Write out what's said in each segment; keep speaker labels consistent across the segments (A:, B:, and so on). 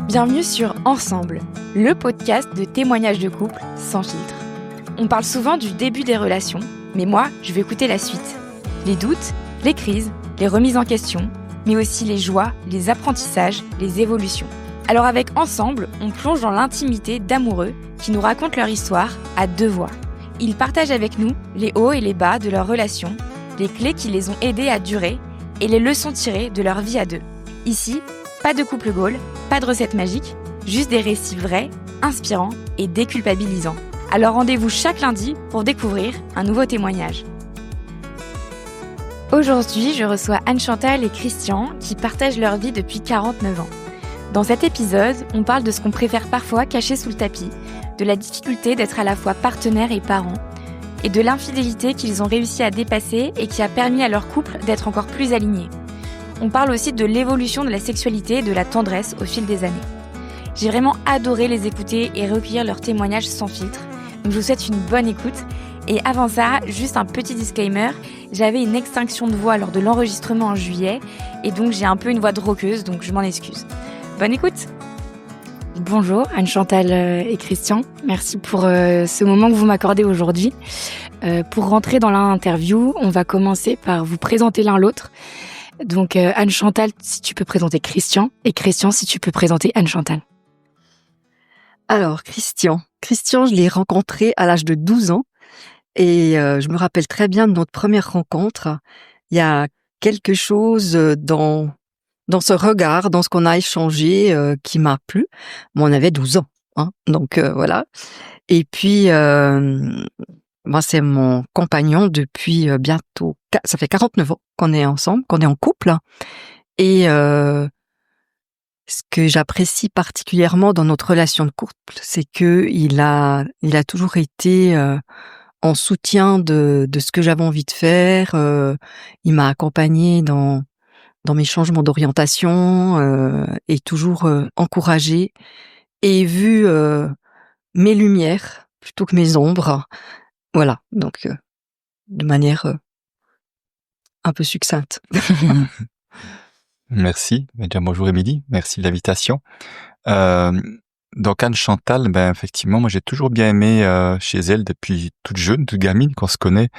A: Bienvenue sur Ensemble, le podcast de témoignages de couple sans filtre. On parle souvent du début des relations, mais moi, je vais écouter la suite. Les doutes, les crises, les remises en question, mais aussi les joies, les apprentissages, les évolutions. Alors avec Ensemble, on plonge dans l'intimité d'amoureux qui nous racontent leur histoire à deux voix. Ils partagent avec nous les hauts et les bas de leur relation, les clés qui les ont aidés à durer et les leçons tirées de leur vie à deux. Ici, pas de couple goal, pas de recette magique, juste des récits vrais, inspirants et déculpabilisants. Alors rendez-vous chaque lundi pour découvrir un nouveau témoignage. Aujourd'hui, je reçois Anne-Chantal et Christian qui partagent leur vie depuis 49 ans. Dans cet épisode, on parle de ce qu'on préfère parfois cacher sous le tapis, de la difficulté d'être à la fois partenaire et parent, et de l'infidélité qu'ils ont réussi à dépasser et qui a permis à leur couple d'être encore plus alignés. On parle aussi de l'évolution de la sexualité et de la tendresse au fil des années. J'ai vraiment adoré les écouter et recueillir leurs témoignages sans filtre. Donc je vous souhaite une bonne écoute. Et avant ça, juste un petit disclaimer, j'avais une extinction de voix lors de l'enregistrement en juillet et donc j'ai un peu une voix de rockeuse, donc je m'en excuse. Bonne écoute. Bonjour Anne-Chantal et Christian, merci pour ce moment que vous m'accordez aujourd'hui. Pour rentrer dans l'interview, on va commencer par vous présenter l'un l'autre. Donc Anne-Chantal, si tu peux présenter Christian, et Christian, si tu peux présenter Anne-Chantal.
B: Alors Christian, je l'ai rencontré à l'âge de 12 ans et je me rappelle très bien de notre première rencontre. Il y a quelque chose dans ce regard, dans ce qu'on a échangé qui m'a plu. Bon, on avait 12 ans, hein, donc voilà. Et puis moi, c'est mon compagnon depuis bientôt, ça fait 49 ans qu'on est ensemble, qu'on est en couple. Et ce que j'apprécie particulièrement dans notre relation de couple, c'est que il a toujours été en soutien de ce que j'avais envie de faire. Il m'a accompagnée dans mes changements d'orientation et toujours encouragé et vu mes lumières plutôt que mes ombres. Voilà, donc de manière un peu succincte.
C: Merci. Déjà, bonjour Émilie, merci de l'invitation. Donc Anne-Chantal, effectivement, moi j'ai toujours bien aimé chez elle depuis toute jeune, toute gamine, qu'on se connaît,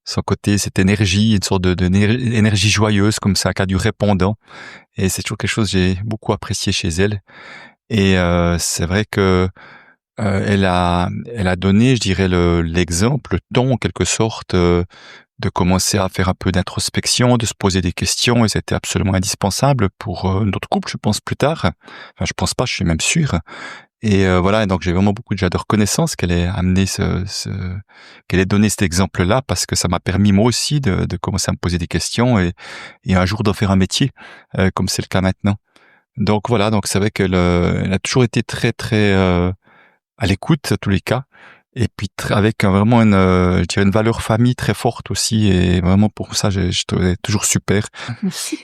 C: son côté, cette énergie, une sorte d'énergie joyeuse comme ça, qui a du répondant. Et c'est toujours quelque chose que j'ai beaucoup apprécié chez elle. Et c'est vrai que elle a donné, je dirais, l'exemple, le ton en quelque sorte, de commencer à faire un peu d'introspection, de se poser des questions, et c'était absolument indispensable pour notre couple, je pense, plus tard. Enfin, je pense pas, je suis même sûr. Et voilà, et donc j'ai vraiment beaucoup déjà de reconnaissance qu'elle ait amené qu'elle ait donné cet exemple-là, parce que ça m'a permis moi aussi de commencer à me poser des questions et un jour d'en faire un métier, comme c'est le cas maintenant. Donc voilà, donc c'est vrai qu'elle elle a toujours été très très à l'écoute, à tous les cas. Et puis avec vraiment je dirais une valeur famille très forte aussi, et vraiment pour ça je trouvais toujours super.
A: Merci.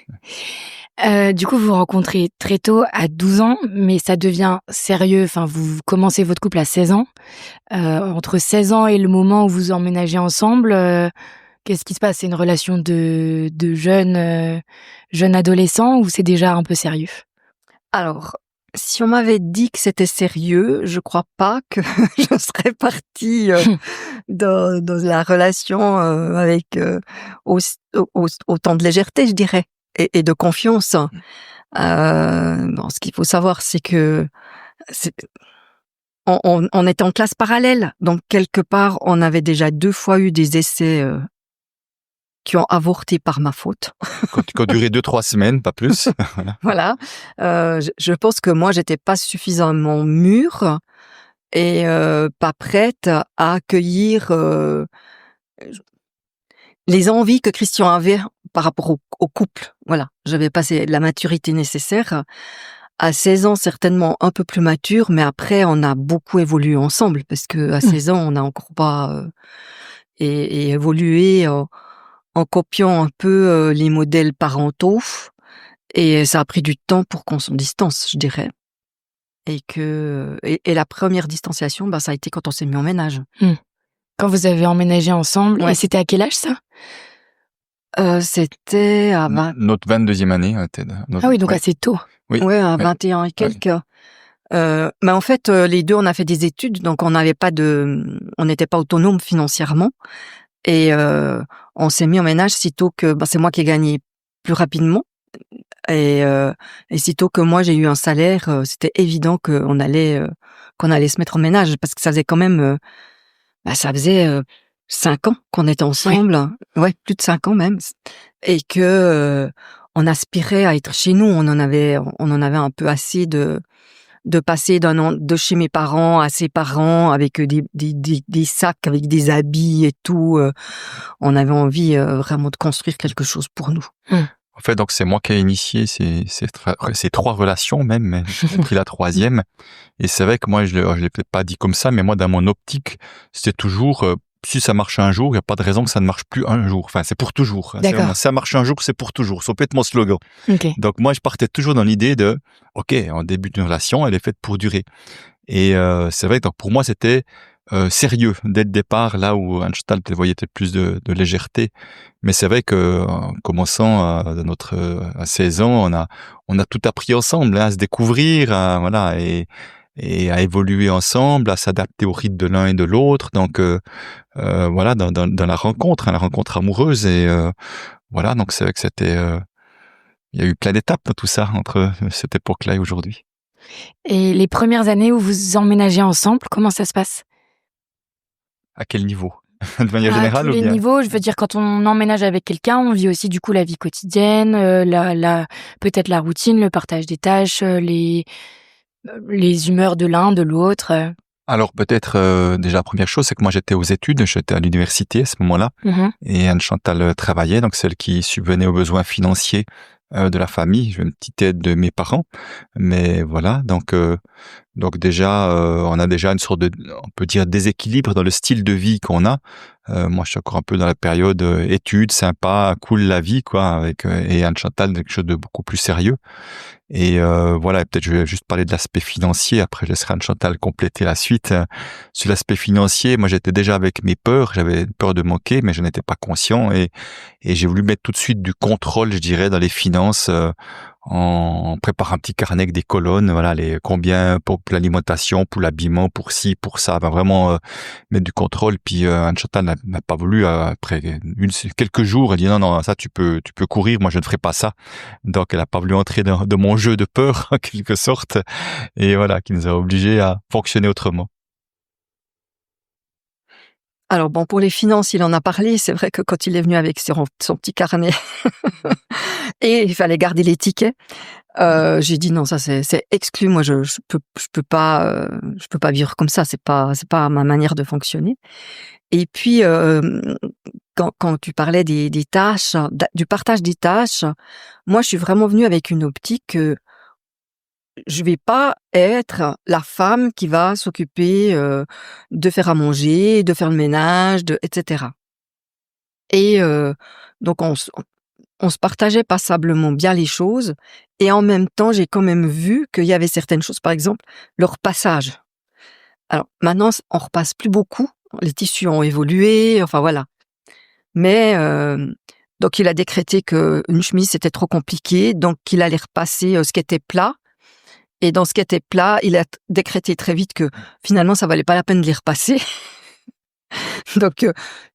A: Du coup, vous vous rencontrez très tôt, à 12 ans, mais ça devient sérieux. Enfin, vous commencez votre couple à 16 ans. Entre 16 ans et le moment où vous emménagez ensemble, qu'est-ce qui se passe? C'est une relation de jeune adolescent ou c'est déjà un peu sérieux?
B: Alors, si on m'avait dit que c'était sérieux, je crois pas que je serais partie dans la relation avec autant de légèreté, je dirais, et de confiance. Bon, ce qu'il faut savoir, c'est que on était en classe parallèle, donc quelque part, on avait déjà 2 fois eu des essais qui ont avorté par ma faute.
C: Qui ont duré 2-3 semaines, pas plus.
B: Voilà. Je pense que moi, j'étais pas suffisamment mûre et pas prête à accueillir les envies que Christian avait par rapport au couple. Voilà. J'avais passé la maturité nécessaire. À 16 ans, certainement un peu plus mature, mais après, on a beaucoup évolué ensemble, parce que à 16 ans, on n'a encore pas et évolué en copiant un peu les modèles parentaux, et ça a pris du temps pour qu'on s'en distance, je dirais. Et la première distanciation, ça a été quand on s'est mis en ménage.
A: Quand vous avez emménagé ensemble, ouais. Et c'était à quel âge ça?
B: C'était à
C: notre 22e année.
A: Ah oui, donc assez tôt.
C: Oui.
B: Ouais, à 21 et quelques. Mais en fait, les deux, on a fait des études, donc on n'était pas autonome financièrement, et on s'est mis en ménage sitôt que c'est moi qui ai gagné plus rapidement, et sitôt que moi j'ai eu un salaire, c'était évident qu'on allait se mettre en ménage, parce que ça faisait quand même, ça faisait 5 ans qu'on était ensemble, ouais, plus de 5 ans même, et que on aspirait à être chez nous. On en avait un peu assez de passer de chez mes parents à ses parents avec des sacs avec des habits et tout. On avait envie vraiment de construire quelque chose pour nous.
C: En fait, donc c'est moi qui ai initié ces 3 relations même, mais j'ai pris la 3e. Et c'est vrai que moi, je l'ai peut-être pas dit comme ça, mais moi, dans mon optique, c'était toujours, si ça marche un jour, il n'y a pas de raison que ça ne marche plus un jour. Enfin, c'est pour toujours.
B: D'accord.
C: Si ça marche un jour, c'est pour toujours. Ça peut être mon slogan.
A: Ok.
C: Donc moi, je partais toujours dans l'idée de, OK, en début d'une relation, elle est faite pour durer. Et c'est vrai que donc, pour moi, c'était sérieux dès le départ, là où Anne-Chantal voyait peut-être plus de légèreté. Mais c'est vrai que en commençant à 16 ans, on a tout appris ensemble, à se découvrir, voilà, et à évoluer ensemble, à s'adapter au rythme de l'un et de l'autre. Donc voilà, dans la rencontre amoureuse, et voilà, donc c'est vrai que c'était il y a eu plein d'étapes dans tout ça entre cette époque-là et aujourd'hui.
A: Et les premières années où vous emménagez ensemble, comment ça se passe?
C: À quel niveau? De manière
A: À
C: générale
A: tous
C: ou
A: les
C: bien?
A: niveaux, je veux dire, quand on emménage avec quelqu'un, on vit aussi du coup la vie quotidienne, peut-être la routine, le partage des tâches, les humeurs de l'un, de l'autre.
C: Alors peut-être déjà première chose, c'est que moi j'étais aux études, j'étais à l'université à ce moment-là, et Anne-Chantal travaillait, donc celle qui subvenait aux besoins financiers de la famille. J'ai une petite aide de mes parents, mais voilà, donc déjà on a déjà une sorte de, on peut dire, déséquilibre dans le style de vie qu'on a. Moi je suis encore un peu dans la période études, sympa, cool la vie quoi, avec et Anne-Chantal quelque chose de beaucoup plus sérieux. Et voilà, peut-être je vais juste parler de l'aspect financier, après je laisserai Anne-Chantal compléter la suite. Sur l'aspect financier, moi j'étais déjà avec mes peurs, j'avais peur de manquer, mais je n'étais pas conscient, et j'ai voulu mettre tout de suite du contrôle, je dirais, dans les finances, en préparant un petit carnet avec des colonnes, voilà, combien pour l'alimentation, pour l'habillement, pour ci, pour ça, ben vraiment mettre du contrôle. Puis Anne-Chantal n'a pas voulu, après quelques jours, elle dit non, ça tu peux courir, moi je ne ferai pas ça. Donc elle a pas voulu entrer dans mon jeu de peur en quelque sorte, et voilà, qui nous a obligés à fonctionner autrement.
B: Alors bon, pour les finances, il en a parlé. C'est vrai que quand il est venu avec son petit carnet et il fallait garder les tickets, j'ai dit non, ça c'est exclu. Moi, je peux pas vivre comme ça. C'est pas ma manière de fonctionner. Et puis quand tu parlais des tâches, du partage des tâches, moi je suis vraiment venue avec une optique que je vais pas être la femme qui va s'occuper de faire à manger, de faire le ménage, etc. Et donc on se partageait passablement bien les choses, et en même temps j'ai quand même vu qu'il y avait certaines choses, par exemple le repassage. Alors maintenant on repasse plus beaucoup, les tissus ont évolué, enfin voilà. Mais donc il a décrété qu'une chemise c'était trop compliqué, donc il allait repasser ce qui était plat. Et dans ce qui était plat, il a décrété très vite que finalement ça valait pas la peine de les repasser. Donc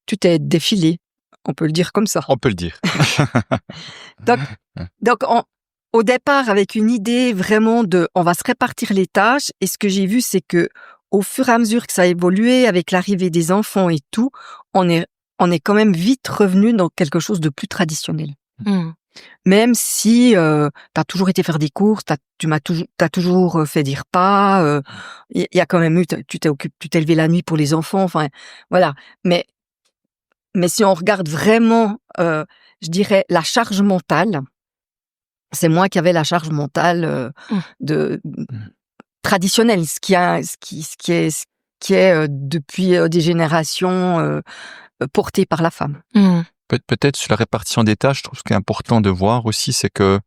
B: tout est défilé, on peut le dire comme ça.
C: On peut le dire.
B: Donc au départ avec une idée vraiment on va se répartir les tâches, et ce que j'ai vu c'est que au fur et à mesure que ça a évolué avec l'arrivée des enfants et tout, on est quand même vite revenu dans quelque chose de plus traditionnel. Même si t'as toujours été faire des courses, t'as toujours fait des repas, il y a quand même eu, tu t'es levé la nuit pour les enfants, enfin voilà. Mais si on regarde vraiment, je dirais la charge mentale, c'est moi qui avais la charge mentale de traditionnelle, ce qui est depuis des générations porté par la femme.
C: Peut-être sur la répartition des tâches, je trouve ce qui est important de voir aussi, c'est qu'on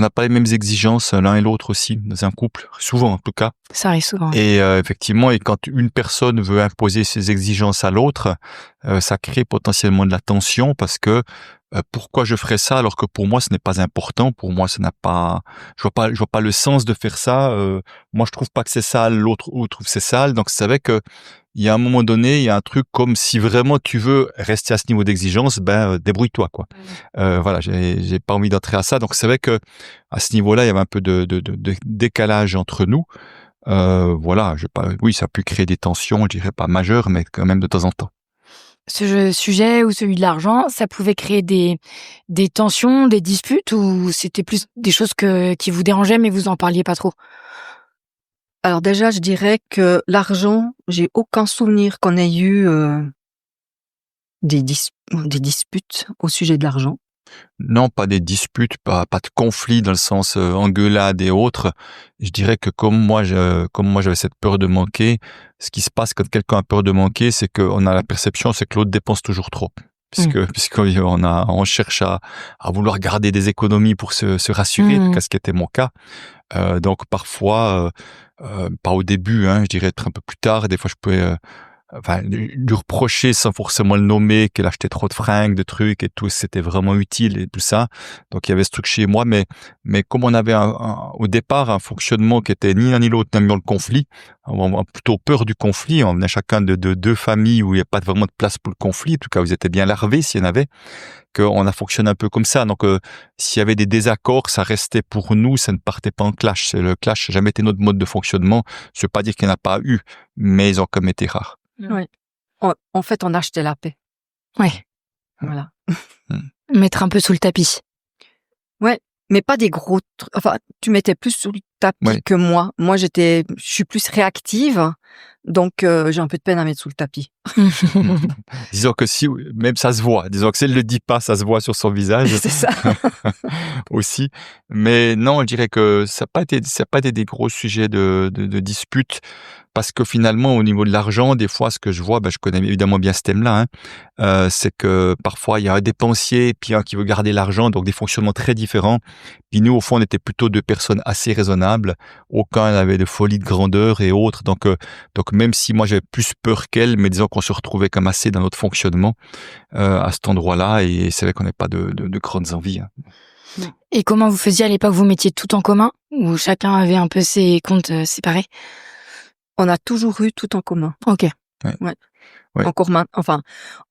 C: n'a pas les mêmes exigences l'un et l'autre aussi dans un couple, souvent en tout cas.
A: Ça arrive souvent.
C: Et effectivement, et quand une personne veut imposer ses exigences à l'autre, ça crée potentiellement de la tension, parce que pourquoi je ferais ça alors que pour moi ce n'est pas important, pour moi ça n'a pas, je vois pas le sens de faire ça. Moi je trouve pas que c'est sale, l'autre trouve que c'est sale. Donc c'est vrai que il y a un moment donné, il y a un truc comme si vraiment tu veux rester à ce niveau d'exigence, débrouille-toi quoi. Voilà, j'ai pas envie d'entrer à ça. Donc c'est vrai que à ce niveau-là, il y avait un peu de décalage entre nous. Voilà, oui, ça a pu créer des tensions, je dirais pas majeures, mais quand même de temps en temps.
A: Ce sujet ou celui de l'argent, ça pouvait créer des tensions, des disputes, ou c'était plus des choses qui vous dérangeaient mais vous en parliez pas trop?
B: Alors déjà, je dirais que l'argent, j'ai aucun souvenir qu'on ait eu des disputes au sujet de l'argent.
C: Non, pas des disputes, pas de conflits dans le sens engueulade et autres. Je dirais que comme moi j'avais cette peur de manquer, ce qui se passe quand quelqu'un a peur de manquer, c'est qu'on a la perception, c'est que l'autre dépense toujours trop. Puisqu'on cherche à vouloir garder des économies pour se rassurer, en tout cas ce qui était mon cas. Donc parfois, pas au début, je dirais être un peu plus tard, des fois je pouvais lui reprocher sans forcément le nommer qu'elle achetait trop de fringues, de trucs et tout, c'était vraiment utile et tout ça. Donc il y avait ce truc chez moi, mais comme on avait au départ un fonctionnement qui était ni l'un ni l'autre n'aimions le conflit, on a plutôt peur du conflit, on venait chacun de deux familles où il n'y a pas vraiment de place pour le conflit, en tout cas vous étiez bien larvés s'il y en avait, qu'on a fonctionné un peu comme ça. Donc s'il y avait des désaccords, ça restait pour nous, ça ne partait pas en clash. Le clash n'a jamais été notre mode de fonctionnement. Je ne veux pas dire qu'il n'y en a pas eu, mais ils ont comme été rares.
B: Oui. En fait, on achetait la paix.
A: Ouais.
B: Voilà.
A: Mettre un peu sous le tapis.
B: Ouais, mais pas des gros enfin, tu mettais plus sous le tapis que moi. Moi, je suis plus réactive, donc j'ai un peu de peine à mettre sous le tapis.
C: Disons que si, même ça se voit. Disons que si elle le dit pas, ça se voit sur son visage.
B: C'est ça.
C: Aussi. Mais non, je dirais que ça n'a pas été des gros sujets de dispute. Parce que finalement, au niveau de l'argent, des fois, ce que je vois, je connais évidemment bien ce thème-là, c'est que parfois, il y a un dépensier, puis un qui veut garder l'argent, donc des fonctionnements très différents. Puis nous, au fond, on était plutôt deux personnes assez raisonnables. Aucun n'avait de folie de grandeur et autres. Donc même si moi, j'avais plus peur qu'elle, mais disons qu'on se retrouvait comme assez dans notre fonctionnement à cet endroit-là, et c'est vrai qu'on n'avait pas de grandes envies.
A: Et comment vous faisiez à l'époque? Vous mettiez tout en commun ou chacun avait un peu ses comptes séparés?
B: On a toujours eu tout en commun.
A: Ok.
B: Ouais. Encore enfin,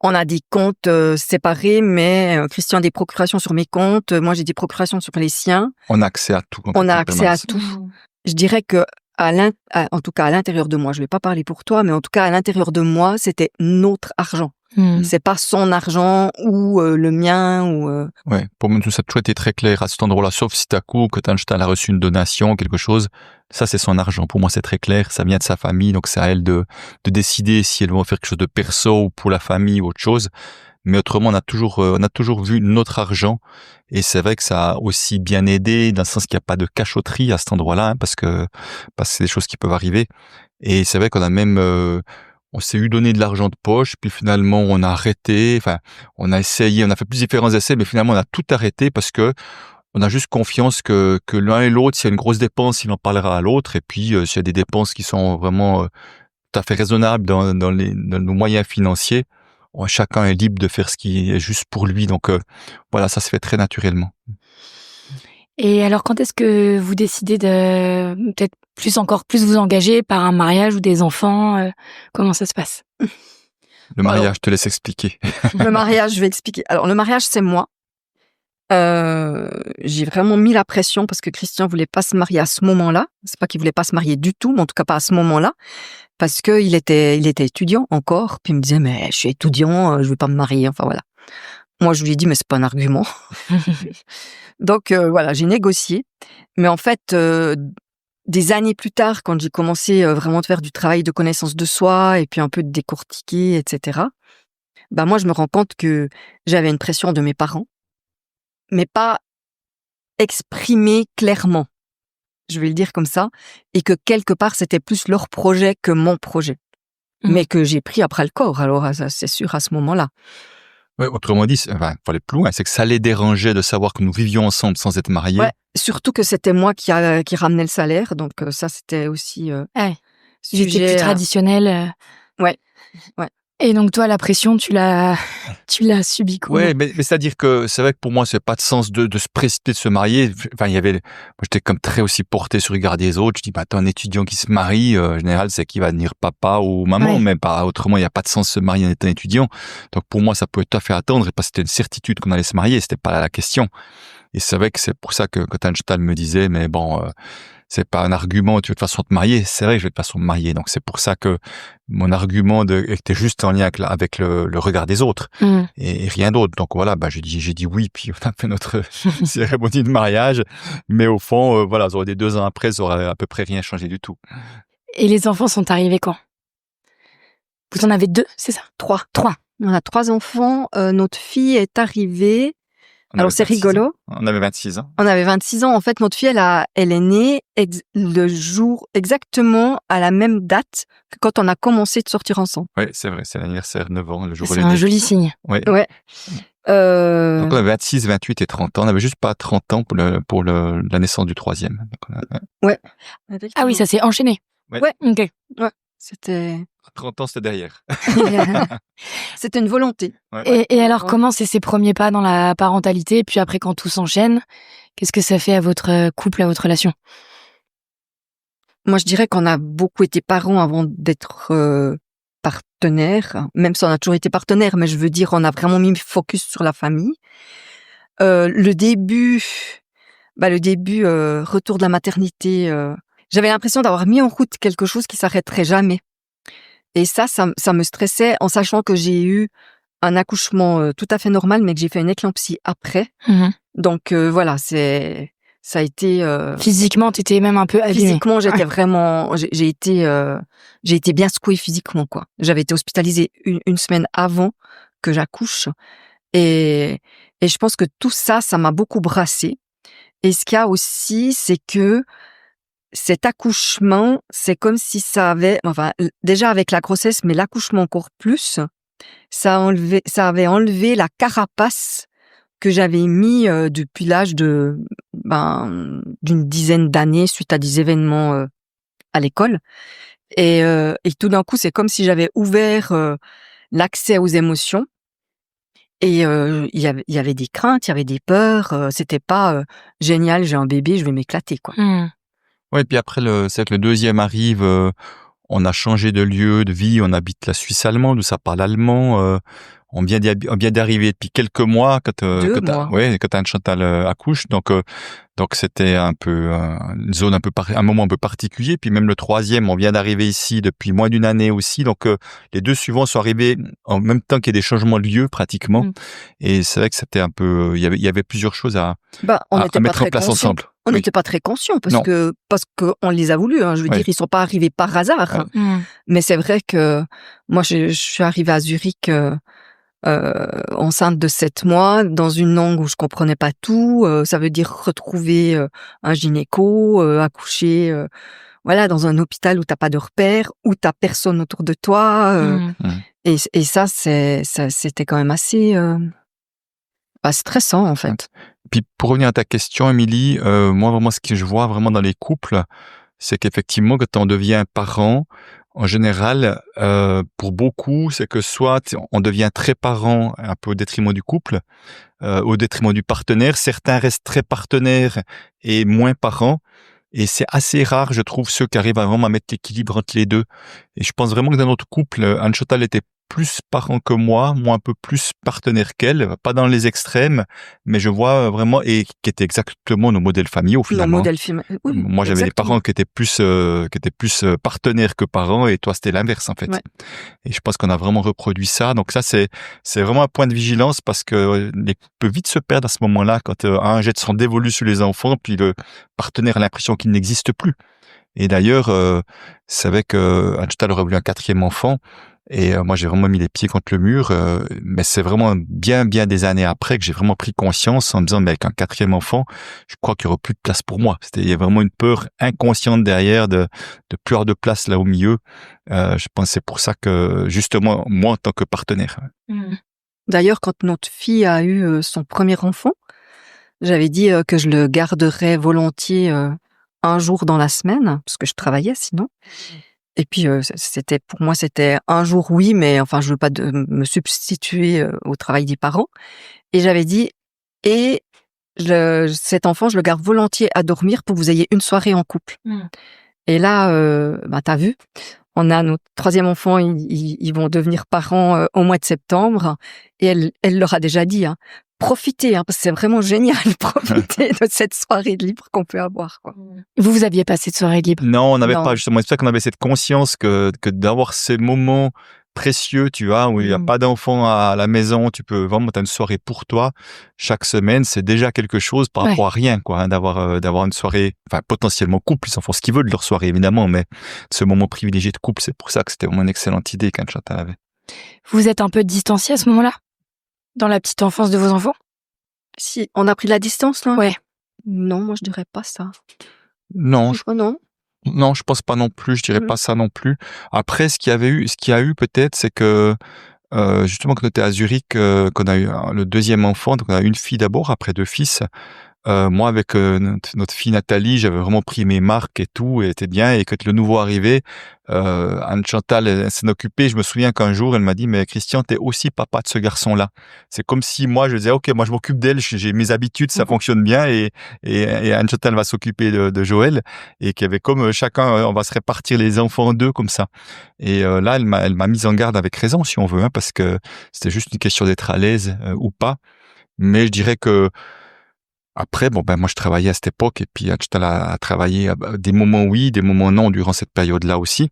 B: on a des comptes séparés, mais Christian a des procurations sur mes comptes, moi j'ai des procurations sur les siens.
C: On a accès à tout.
B: On a accès à tout. Je dirais que en tout cas à l'intérieur de moi, je vais pas parler pour toi, mais en tout cas à l'intérieur de moi, c'était notre argent. C'est pas son argent ou le mien ou.
C: Ouais, pour moi tout ça a toujours été très clair à cet endroit-là, sauf si d'un coup que Einstein a reçu une donation, quelque chose, ça c'est son argent. Pour moi c'est très clair, ça vient de sa famille, donc c'est à elle de décider si elle veut faire quelque chose de perso ou pour la famille ou autre chose. Mais autrement, on a toujours vu notre argent, et c'est vrai que ça a aussi bien aidé dans le sens qu'il n'y a pas de cachotterie à cet endroit-là, parce que c'est des choses qui peuvent arriver. Et c'est vrai qu'on a même on s'est eu donné de l'argent de poche, puis finalement on a arrêté. Enfin, on a essayé, on a fait plus différents essais, mais finalement on a tout arrêté parce que on a juste confiance que l'un et l'autre, s'il y a une grosse dépense, il en parlera à l'autre, et puis s'il y a des dépenses qui sont vraiment tout à fait raisonnables dans nos moyens financiers, chacun est libre de faire ce qui est juste pour lui. Donc voilà, ça se fait très naturellement.
A: Et alors, quand est-ce que vous décidez de peut-être encore plus vous engager par un mariage ou des enfants? Comment ça se passe?
C: Le mariage, je te laisse expliquer.
B: Le mariage, je vais expliquer. Alors, le mariage, c'est moi. J'ai vraiment mis la pression parce que Christian voulait pas se marier à ce moment-là. C'est pas qu'il voulait pas se marier du tout, mais en tout cas pas à ce moment-là, parce que il était étudiant encore. Puis il me disait mais je suis étudiant, je vais pas me marier. Enfin voilà. Moi je lui ai dit mais c'est pas un argument. Donc voilà, j'ai négocié. Mais en fait, des années plus tard, quand j'ai commencé vraiment à faire du travail de connaissance de soi et puis un peu de décortiquer, etc. Moi je me rends compte que j'avais une pression de mes parents, mais pas exprimé clairement, je vais le dire comme ça, et que quelque part c'était plus leur projet que mon projet, mais que j'ai pris après le corps, alors ça, c'est sûr à ce moment-là.
C: Ouais, autrement dit, faut aller plus loin, c'est que ça les dérangeait de savoir que nous vivions ensemble sans être mariés.
B: Ouais, surtout que c'était moi qui ramenais le salaire, donc ça c'était aussi
A: j'étais plus traditionnel.
B: Ouais.
A: Et donc toi, la pression, tu l'as subie comment?
C: Ouais, mais c'est-à-dire que c'est vrai que pour moi, c'est pas de sens de se précipiter de se marier. Enfin, moi, j'étais comme très aussi porté sur le regard des autres. Je dis, bah, attends, un étudiant qui se marie, en général, c'est qui va devenir papa ou maman,
A: Ouais.
C: mais pas autrement, il n'y a pas de sens de se marier en étant étudiant. Donc, pour moi, ça pouvait tout à fait attendre et parce que c'était une certitude qu'on allait se marier, c'était pas la question. Et c'est vrai que c'est pour ça que quand Einstein me disait, mais bon, c'est pas un argument, tu veux de toute façon te marier. C'est vrai que je vais de toute façon me marier. Donc, c'est pour ça que mon argument était juste en lien avec le regard des autres
A: Mmh.
C: et rien d'autre. Donc voilà, bah j'ai dit oui, puis on a fait notre cérémonie de mariage. Mais au fond, voilà, ça aurait été 2 ans après, ça aurait à peu près rien changé du tout.
A: Et les enfants sont arrivés quand? Vous en avez 2, c'est ça?
B: 3.
A: 3.
B: On a 3 enfants. Notre fille est arrivée.
C: On
B: Alors
C: avait
B: c'est
C: 26
B: rigolo.
C: ans. On avait 26 ans.
B: On avait 26 ans. En fait, notre fille, elle est née le jour exactement à la même date que quand on a commencé de sortir ensemble.
C: Oui, c'est vrai, c'est l'anniversaire 9 ans, le jour où
A: C'est
C: elle est
A: un
C: née.
A: joli signe.
C: Ouais.
B: Ouais.
C: Donc on avait 26, 28 et 30 ans. On avait juste pas 30 ans pour la naissance du 3e. Donc
B: Ouais.
A: Ah oui, ça s'est enchaîné.
C: Ouais.
B: Ouais.
A: OK.
B: C'était
C: 30 ans, c'était derrière.
B: c'était une volonté.
C: Ouais.
A: Et alors,
B: Ouais.
A: comment c'est ces premiers pas dans la parentalité? Et puis après, quand tout s'enchaîne, qu'est-ce que ça fait à votre couple, à votre relation?
B: Moi, je dirais qu'on a beaucoup été parents avant d'être partenaires. Même si on a toujours été partenaires, mais je veux dire, on a vraiment mis focus sur la famille. Le début, retour de la maternité, j'avais l'impression d'avoir mis en route quelque chose qui s'arrêterait jamais. Et ça me stressait en sachant que j'ai eu un accouchement tout à fait normal, mais que j'ai fait une éclampsie après.
A: Mmh.
B: Donc voilà, ça a été
A: Physiquement, t'étais même un peu abîmée.
B: physiquement, j'étais vraiment, j'ai été bien secouée physiquement, quoi. J'avais été hospitalisée une semaine avant que j'accouche, et je pense que tout ça m'a beaucoup brassée. Et ce qu'il y a aussi, c'est que cet accouchement, c'est comme si ça avait, enfin, déjà avec la grossesse, mais l'accouchement encore plus, ça avait enlevé la carapace que j'avais mis depuis l'âge d'une dizaine d'années suite à des événements à l'école. Et tout d'un coup, c'est comme si j'avais ouvert l'accès aux émotions. Et il y avait des craintes, il y avait des peurs. C'était pas génial, j'ai un bébé, je vais m'éclater, quoi.
A: Mmh.
C: Ouais, puis après, c'est que le 2e arrive, on a changé de lieu de vie, on habite la Suisse allemande où ça parle allemand. On vient d'arriver depuis quelques mois quand
B: 2 mois.
C: quand Anne-Chantal accouche. Donc c'était un peu une zone un moment un peu particulier. Puis même le 3e, on vient d'arriver ici depuis moins d'une année aussi. Donc les 2 suivants sont arrivés en même temps qu'il y a des changements de lieu pratiquement.
A: Mm.
C: Et c'est vrai que c'était un peu, il y avait plusieurs choses à
B: On n'était pas
C: mettre en
B: très
C: place
B: conscients.
C: ensemble.
B: On
C: Oui.
B: n'était pas très conscients parce
C: Non.
B: que on les a voulu. Hein. Je veux
C: Ouais.
B: dire, ils sont pas arrivés par hasard.
C: Ouais.
B: Hein.
A: Mmh.
B: Mais c'est vrai que moi, je suis arrivée à Zurich enceinte de 7 mois dans une langue où je comprenais pas tout. Ça veut dire retrouver un gynéco, accoucher, voilà, dans un hôpital où t'as pas de repères, où t'as personne autour de toi.
A: Mmh.
B: Et ça, c'était quand même assez stressant en fait.
C: Puis pour revenir à ta question, Émilie, moi vraiment ce que je vois vraiment dans les couples, c'est qu'effectivement quand on devient parent, en général, pour beaucoup, c'est que soit on devient très parent un peu au détriment du couple, au détriment du partenaire. Certains restent très partenaires et moins parents. Et c'est assez rare, je trouve, ceux qui arrivent vraiment à mettre l'équilibre entre les deux. Et je pense vraiment que dans notre couple, Anne-Chantal était plus parent que moi un peu plus partenaire qu'elle, pas dans les extrêmes, mais je vois vraiment, et qui était exactement nos modèles familiaux
B: Non,
C: finalement.
B: modèle film. Oui,
C: Moi, j'avais des
B: exactement.
C: parents qui étaient plus partenaires que parents, et toi, c'était l'inverse en fait.
B: Ouais.
C: Et je pense qu'on a vraiment reproduit ça. Donc ça, c'est vraiment un point de vigilance parce que les couples peuvent vite se perdre à ce moment-là quand un jette son dévolu sur les enfants, puis le partenaire a l'impression qu'il n'existe plus. Et d'ailleurs, c'est vrai que Anne-Chantal aurait voulu un 4e enfant. Et moi, j'ai vraiment mis les pieds contre le mur. Mais c'est vraiment bien des années après que j'ai vraiment pris conscience en me disant, mais avec un 4e enfant, je crois qu'il n'y aurait plus de place pour moi. Il y a vraiment une peur inconsciente derrière de plus avoir de place là au milieu. Je pense que c'est pour ça que, justement, moi, en tant que partenaire.
A: Mmh.
B: D'ailleurs, quand notre fille a eu son premier enfant, j'avais dit que je le garderais volontiers un jour dans la semaine, parce que je travaillais sinon. Et puis pour moi c'était un jour oui, mais enfin je veux pas me substituer au travail des parents. Et j'avais dit cet enfant je le garde volontiers à dormir pour que vous ayez une soirée en couple. Et là t'as vu, on a notre troisième enfant, ils vont devenir parents au mois de septembre, et elle leur a déjà dit profitez, parce que c'est vraiment génial, profitez de cette soirée libre qu'on peut avoir, quoi.
A: Vous aviez pas cette soirée libre?
C: Non, on n'avait
B: Non.
C: pas, justement. C'est pour ça qu'on avait cette conscience que d'avoir ces moments précieux, tu vois, où il n'y a pas d'enfants à la maison, tu peux vraiment, t'as une soirée pour toi. Chaque semaine, c'est déjà quelque chose par rapport à rien, quoi, d'avoir une soirée, enfin, potentiellement couple, ils en font ce qu'ils veulent de leur soirée, évidemment, mais ce moment privilégié de couple, c'est pour ça que c'était vraiment une excellente idée qu'Anne Chantal avait.
A: Vous êtes un peu distancié à ce moment-là? Dans la petite enfance de vos enfants?
B: Si, on a pris la distance, là?
A: Ouais.
B: Non, moi je dirais pas ça.
C: Non,
B: Non.
C: je pense pas non plus, je dirais pas ça non plus. Après, ce qu'il y a eu peut-être, c'est que, justement, quand on était à Zurich, qu'on a eu le deuxième enfant, donc on a une fille d'abord, après 2 fils. Moi, avec notre fille Nathalie, j'avais vraiment pris mes marques et tout, et était bien. Et quand le nouveau arrivait, Anne Chantal elle s'en occupait. Je me souviens qu'un jour, elle m'a dit, mais Christian, t'es aussi papa de ce garçon-là. C'est comme si moi, je disais, ok, moi je m'occupe d'elle, j'ai mes habitudes, ça fonctionne bien, et Anne Chantal va s'occuper de Joël, et qu'il y avait comme chacun, on va se répartir les enfants en 2 comme ça. Et là, elle m'a mise en garde avec raison, si on veut, parce que c'était juste une question d'être à l'aise ou pas. Mais je dirais que après, moi, je travaillais à cette époque, et puis Anne-Chantal a travaillé des moments oui, des moments non durant cette période-là aussi.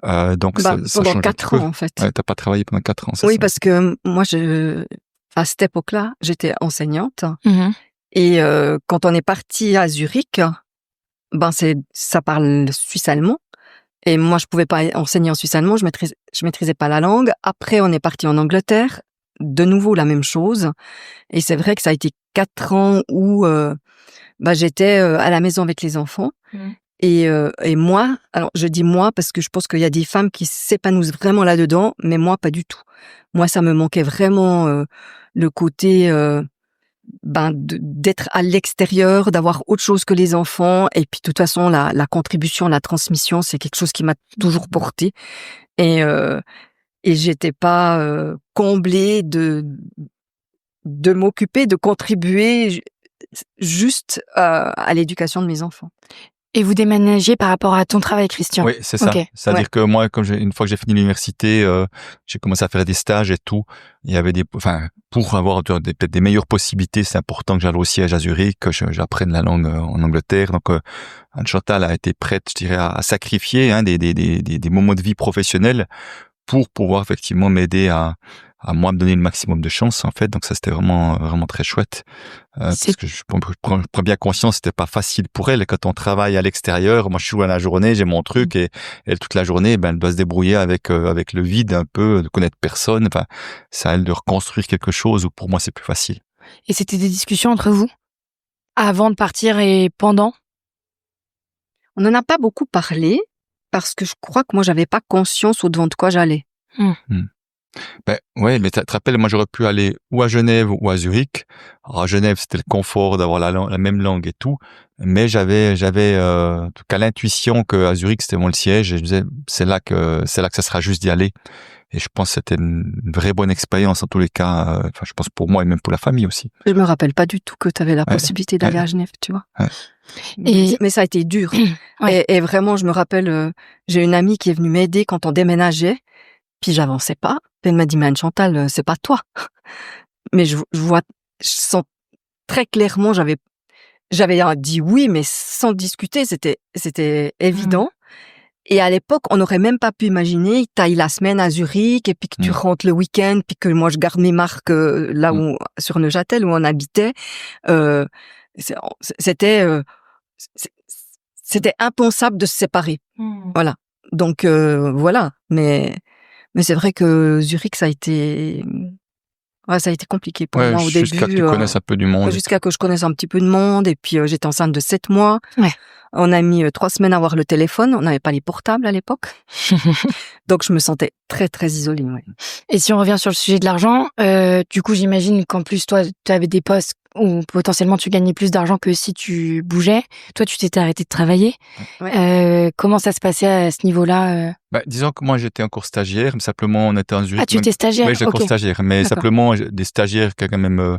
C: Donc, ça
B: pendant
C: change un
B: 4
C: peu.
B: ans, en fait.
C: Ouais, t'as pas travaillé pendant 4 ans, c'est
B: Oui,
C: ça?
B: parce que moi, à cette époque-là, j'étais enseignante. Et quand on est parti à Zurich, ça parle suisse-allemand. Et moi, je pouvais pas enseigner en suisse-allemand, je maîtrisais pas la langue. Après, on est parti en Angleterre. De nouveau, la même chose. Et c'est vrai que ça a été 4 ans où j'étais à la maison avec les enfants. Et moi, alors je dis moi parce que je pense qu'il y a des femmes qui s'épanouissent vraiment là-dedans, mais moi, pas du tout. Moi, ça me manquait vraiment le côté d'être à l'extérieur, d'avoir autre chose que les enfants. Et puis, de toute façon, la contribution, la transmission, c'est quelque chose qui m'a toujours portée. Et j'étais pas comblée de m'occuper, de contribuer juste à l'éducation de mes enfants.
A: Et vous déménagez par rapport à ton travail, Christian?
C: Oui, c'est ça.
A: Okay.
C: C'est-à-dire que moi, une fois que j'ai fini l'université, j'ai commencé à faire des stages et tout. Il y avait pour avoir peut-être des meilleures possibilités, c'est important que j'aille au siège à Zurich, que j'apprenne la langue en Angleterre. Donc, Anne Chantal a été prête, je dirais, à sacrifier des moments de vie professionnels pour pouvoir effectivement m'aider à moi me donner le maximum de chance, en fait. Donc ça, c'était vraiment vraiment très chouette, parce que je prends bien conscience, c'était pas facile pour elle. Quand on travaille à l'extérieur, moi je suis à la journée, j'ai mon truc, et elle toute la journée, elle doit se débrouiller avec le vide un peu, de connaître personne. Enfin, c'est à elle de reconstruire quelque chose, où pour moi c'est plus facile.
A: Et c'était des discussions entre vous avant de partir et pendant?
B: On n'en a pas beaucoup parlé parce que je crois que moi j'avais pas conscience au-devant de quoi j'allais.
C: Ouais, mais tu te rappelles, moi j'aurais pu aller ou à Genève ou à Zurich. Alors à Genève, c'était le confort d'avoir la même langue et tout, mais j'avais en tout cas l'intuition que à Zurich c'était le siège, et je disais c'est là que ça sera juste d'y aller. Et je pense que c'était une vraie bonne expérience en tous les cas. Enfin, je pense pour moi et même pour la famille aussi.
B: Je me rappelle pas du tout que tu avais la possibilité d'aller à Genève, tu vois.
C: Ouais.
B: Mais ça a été dur. Et vraiment, je me rappelle, j'ai une amie qui est venue m'aider quand on déménageait, puis j'avançais pas. Puis elle m'a dit, mais Anne Chantal, c'est pas toi. Mais je sens très clairement, j'avais dit oui, mais sans discuter, c'était évident. Et à l'époque, on n'aurait même pas pu imaginer que tu ailles la semaine à Zurich, et puis que tu rentres le week-end, puis que moi je garde mes marques là où sur Neuchâtel où on habitait. C'était impensable de se séparer. Voilà. Donc voilà. Mais c'est vrai que Zurich, ça a été compliqué pour moi au début.
C: Jusqu'à que tu connaisses un peu du monde.
B: Jusqu'à que je connaisse un petit peu de monde. Et puis j'étais enceinte de 7 mois.
A: Ouais.
B: On a mis 3 semaines à avoir le téléphone. On n'avait pas les portables à l'époque. Donc je me sentais très très isolée. Ouais.
A: Et si on revient sur le sujet de l'argent, du coup j'imagine qu'en plus toi tu avais des postes où potentiellement tu gagnais plus d'argent que si tu bougeais. Toi, tu t'étais arrêté de travailler.
B: Ouais.
A: Comment ça se passait à ce niveau-là
C: Disons que moi, j'étais encore stagiaire, mais simplement, on était en
A: Ah, tu étais stagiaire.
C: Oui, j'étais encore stagiaire, mais
A: D'accord.
C: simplement, des stagiaires qui quand même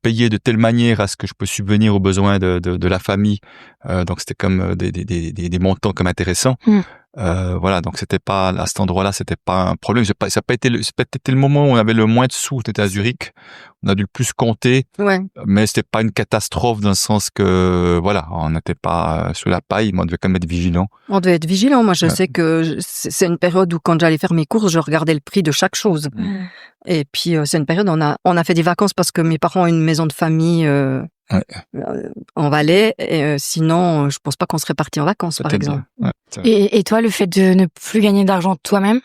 C: payés de telle manière à ce que je peux subvenir aux besoins de la famille. Donc, c'était comme des montants comme intéressants. Voilà, donc c'était pas, à cet endroit-là, c'était pas un problème. Ça n'a pas été c'est peut-être été le moment où on avait le moins de sous. C'était à Zurich. On a dû le plus compter.
B: Ouais.
C: Mais c'était pas une catastrophe dans le sens que, voilà, on n'était pas sous la paille, mais on devait quand même être vigilant.
B: On devait être vigilant. Moi, je
C: Ouais.
B: sais que c'est une période où, quand j'allais faire mes courses, je regardais le prix de chaque chose. Et puis, c'est une période, on a fait des vacances parce que mes parents ont une maison de famille en Valais. Et sinon, je pense pas qu'on serait parti en vacances, par exemple.
C: Ouais,
A: Et toi, le fait de ne plus gagner d'argent toi-même,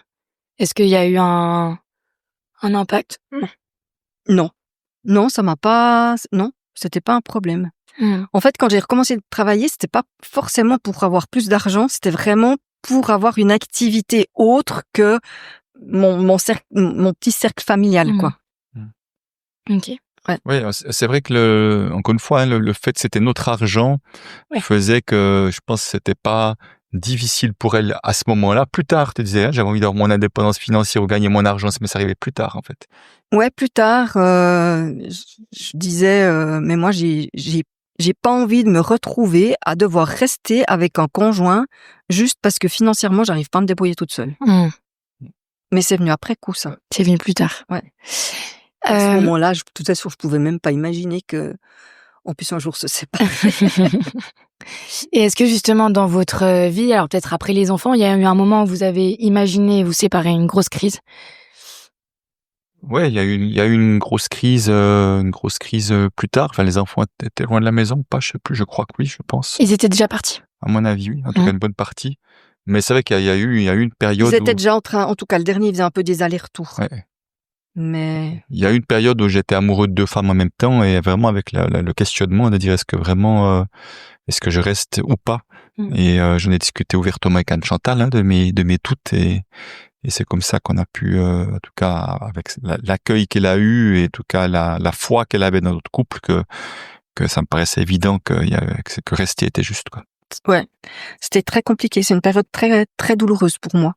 A: est-ce qu'il y a eu un impact?
B: Non, ça m'a pas. Non, c'était pas un problème. En fait, quand j'ai recommencé de travailler, c'était pas forcément pour avoir plus d'argent, c'était vraiment pour avoir une activité autre que mon petit cercle familial, quoi.
A: Ok.
B: Ouais.
C: Oui, c'est vrai que encore une fois, le fait que c'était notre argent faisait que je pense que c'était pas difficile pour elle à ce moment-là. Plus tard, tu disais, j'avais envie d'avoir mon indépendance financière ou gagner mon argent, mais ça arrivait plus tard, en fait.
B: Ouais, plus tard, je disais, mais moi, j'ai pas envie de me retrouver à devoir rester avec un conjoint juste parce que financièrement, j'arrive pas à me débrouiller toute seule. Mais c'est venu après coup, ça.
A: C'est venu plus tard.
B: Ouais. À ce moment-là, de toute façon, je pouvais même pas imaginer que on puisse un jour se séparer.
A: Et est-ce que justement dans votre vie, alors peut-être après les enfants, il y a eu un moment où vous avez imaginé vous séparer, une grosse crise?
C: Ouais, il y a eu une grosse crise plus tard. Enfin, les enfants étaient loin de la maison, pas, je sais plus, je crois que oui, je pense.
A: Ils étaient déjà partis?
C: À mon avis, oui. En tout cas, une bonne partie. Mais c'est vrai qu'il y a eu une période
B: Ils étaient déjà en tout cas, le dernier, il faisait un peu des allers-retours.
C: Ouais.
B: Mais
C: il y a eu une période où j'étais amoureux de 2 femmes en même temps et vraiment avec le questionnement de dire est-ce que vraiment, est-ce que je reste ou pas? Et j'en ai discuté ouvertement avec Anne Chantal, de mes doutes et c'est comme ça qu'on a pu, en tout cas, avec l'accueil qu'elle a eu et en tout cas la foi qu'elle avait dans notre couple, que ça me paraissait évident que rester était juste, quoi.
B: ouais, c'était très compliqué. C'est une période très, très douloureuse pour moi.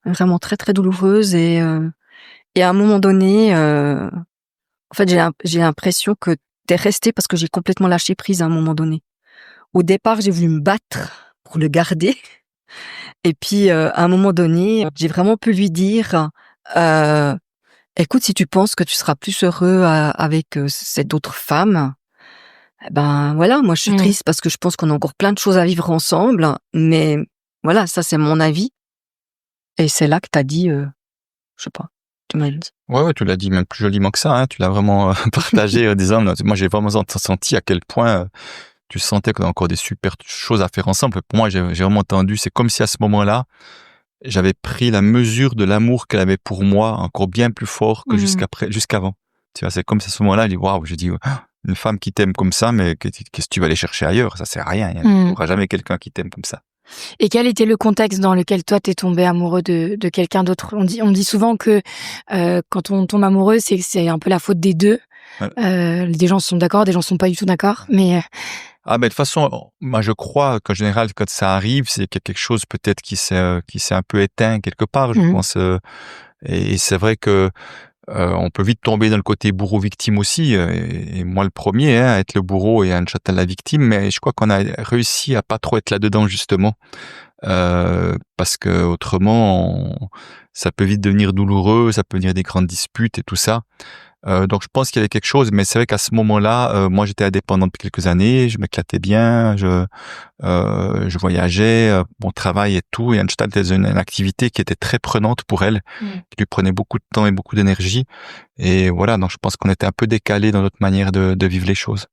B: Vraiment très, très douloureuse et à un moment donné, en fait, j'ai l'impression que t'es resté parce que j'ai complètement lâché prise à un moment donné. Au départ, j'ai voulu me battre pour le garder. Et puis, à un moment donné, j'ai vraiment pu lui dire, écoute, si tu penses que tu seras plus heureux avec cette autre femme, eh ben voilà, moi je suis triste parce que je pense qu'on a encore plein de choses à vivre ensemble, mais voilà, ça c'est mon avis. Et c'est là que t'as dit, je sais pas, tu m'as dit.
C: Ouais, tu l'as dit même plus joliment que ça, tu l'as vraiment partagé en disant, moi j'ai vraiment senti à quel point tu sentais qu'on a encore des super choses à faire ensemble. Pour moi, j'ai vraiment entendu, c'est comme si à ce moment-là, j'avais pris la mesure de l'amour qu'elle avait pour moi encore bien plus fort que jusqu'avant. Tu vois, c'est comme si à ce moment-là, j'ai dit, une femme qui t'aime comme ça, mais qu'est-ce que tu vas aller chercher ailleurs? Ça sert à rien. Il n'y aura jamais quelqu'un qui t'aime comme ça.
A: Et quel était le contexte dans lequel toi t'es tombé amoureux de quelqu'un d'autre? On dit souvent que quand on tombe amoureux, c'est un peu la faute des deux. Des gens sont d'accord, des gens sont pas du tout d'accord, mais
C: de toute façon, moi je crois qu'en général quand ça arrive, c'est qu'il y a quelque chose peut-être qui s'est un peu éteint quelque part, je pense. Et c'est vrai que on peut vite tomber dans le côté bourreau-victime aussi, et moi le premier, à être le bourreau et Anne Chantal la victime, mais je crois qu'on a réussi à pas trop être là-dedans justement, parce que autrement, ça peut vite devenir douloureux, ça peut devenir des grandes disputes et tout ça. Donc je pense qu'il y avait quelque chose, mais c'est vrai qu'à ce moment-là, moi j'étais indépendant depuis quelques années, je m'éclatais bien, je voyageais, mon travail et tout, et Anne-Chantal était une activité qui était très prenante pour elle, qui lui prenait beaucoup de temps et beaucoup d'énergie, et voilà, donc je pense qu'on était un peu décalés dans notre manière de vivre les choses.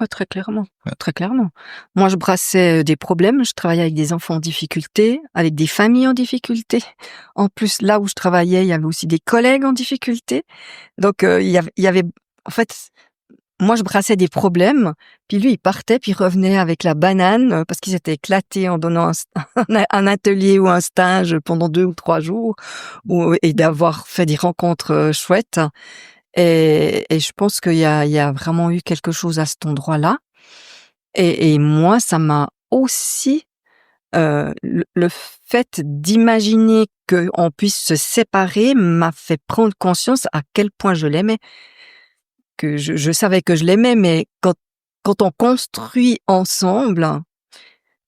B: Ouais, très clairement, très clairement. Moi, je brassais des problèmes. Je travaillais avec des enfants en difficulté, avec des familles en difficulté. En plus, là où je travaillais, il y avait aussi des collègues en difficulté. Donc, il y avait, en fait, moi, je brassais des problèmes. Puis lui, il partait, puis il revenait avec la banane parce qu'il s'était éclaté en donnant un atelier ou un stage pendant 2 ou 3 jours, et d'avoir fait des rencontres chouettes. Et je pense qu'il y a vraiment eu quelque chose à cet endroit-là. Et moi, ça m'a aussi le fait d'imaginer qu'on puisse se séparer m'a fait prendre conscience à quel point je l'aimais. Que je savais que je l'aimais, mais quand on construit ensemble,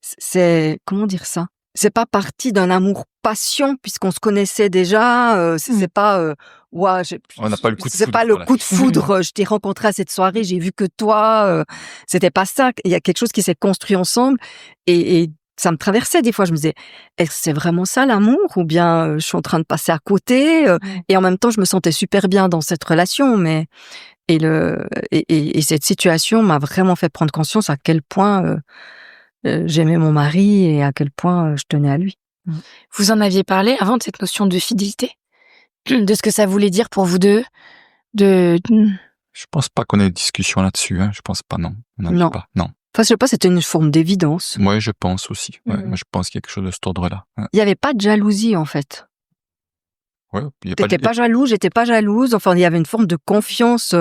B: c'est comment dire ça? C'est pas parti d'un amour passion puisqu'on se connaissait déjà. C'est pas ouah,
C: On n'a pas le coup de
B: c'est
C: foudre.
B: pas le
C: Voilà.
B: coup de foudre. Je t'ai rencontré à cette soirée, j'ai vu que toi. C'était pas ça. Il y a quelque chose qui s'est construit ensemble et ça me traversait des fois. Je me disais, est-ce que c'est vraiment ça l'amour ou bien je suis en train de passer à côté et en même temps je me sentais super bien dans cette relation, mais et cette situation m'a vraiment fait prendre conscience à quel point j'aimais mon mari et à quel point je tenais à lui.
A: Vous en aviez parlé avant de cette notion de fidélité, de ce que ça voulait dire pour vous deux, de
C: Je pense pas qu'on ait une discussion là-dessus. Je pense pas, non. On n'en a
B: Non.
C: pas. Non.
B: Enfin, je sais pas, c'était une forme d'évidence.
C: Moi, je pense aussi. Ouais,
A: Mhm.
C: moi, je pense qu'il y a quelque chose de cet ordre-là.
B: Il y avait pas de jalousie en fait.
C: Ouais, il y a pas
B: T'étais
C: de-
B: pas jaloux, j'étais pas jalouse. Enfin, il y avait une forme de confiance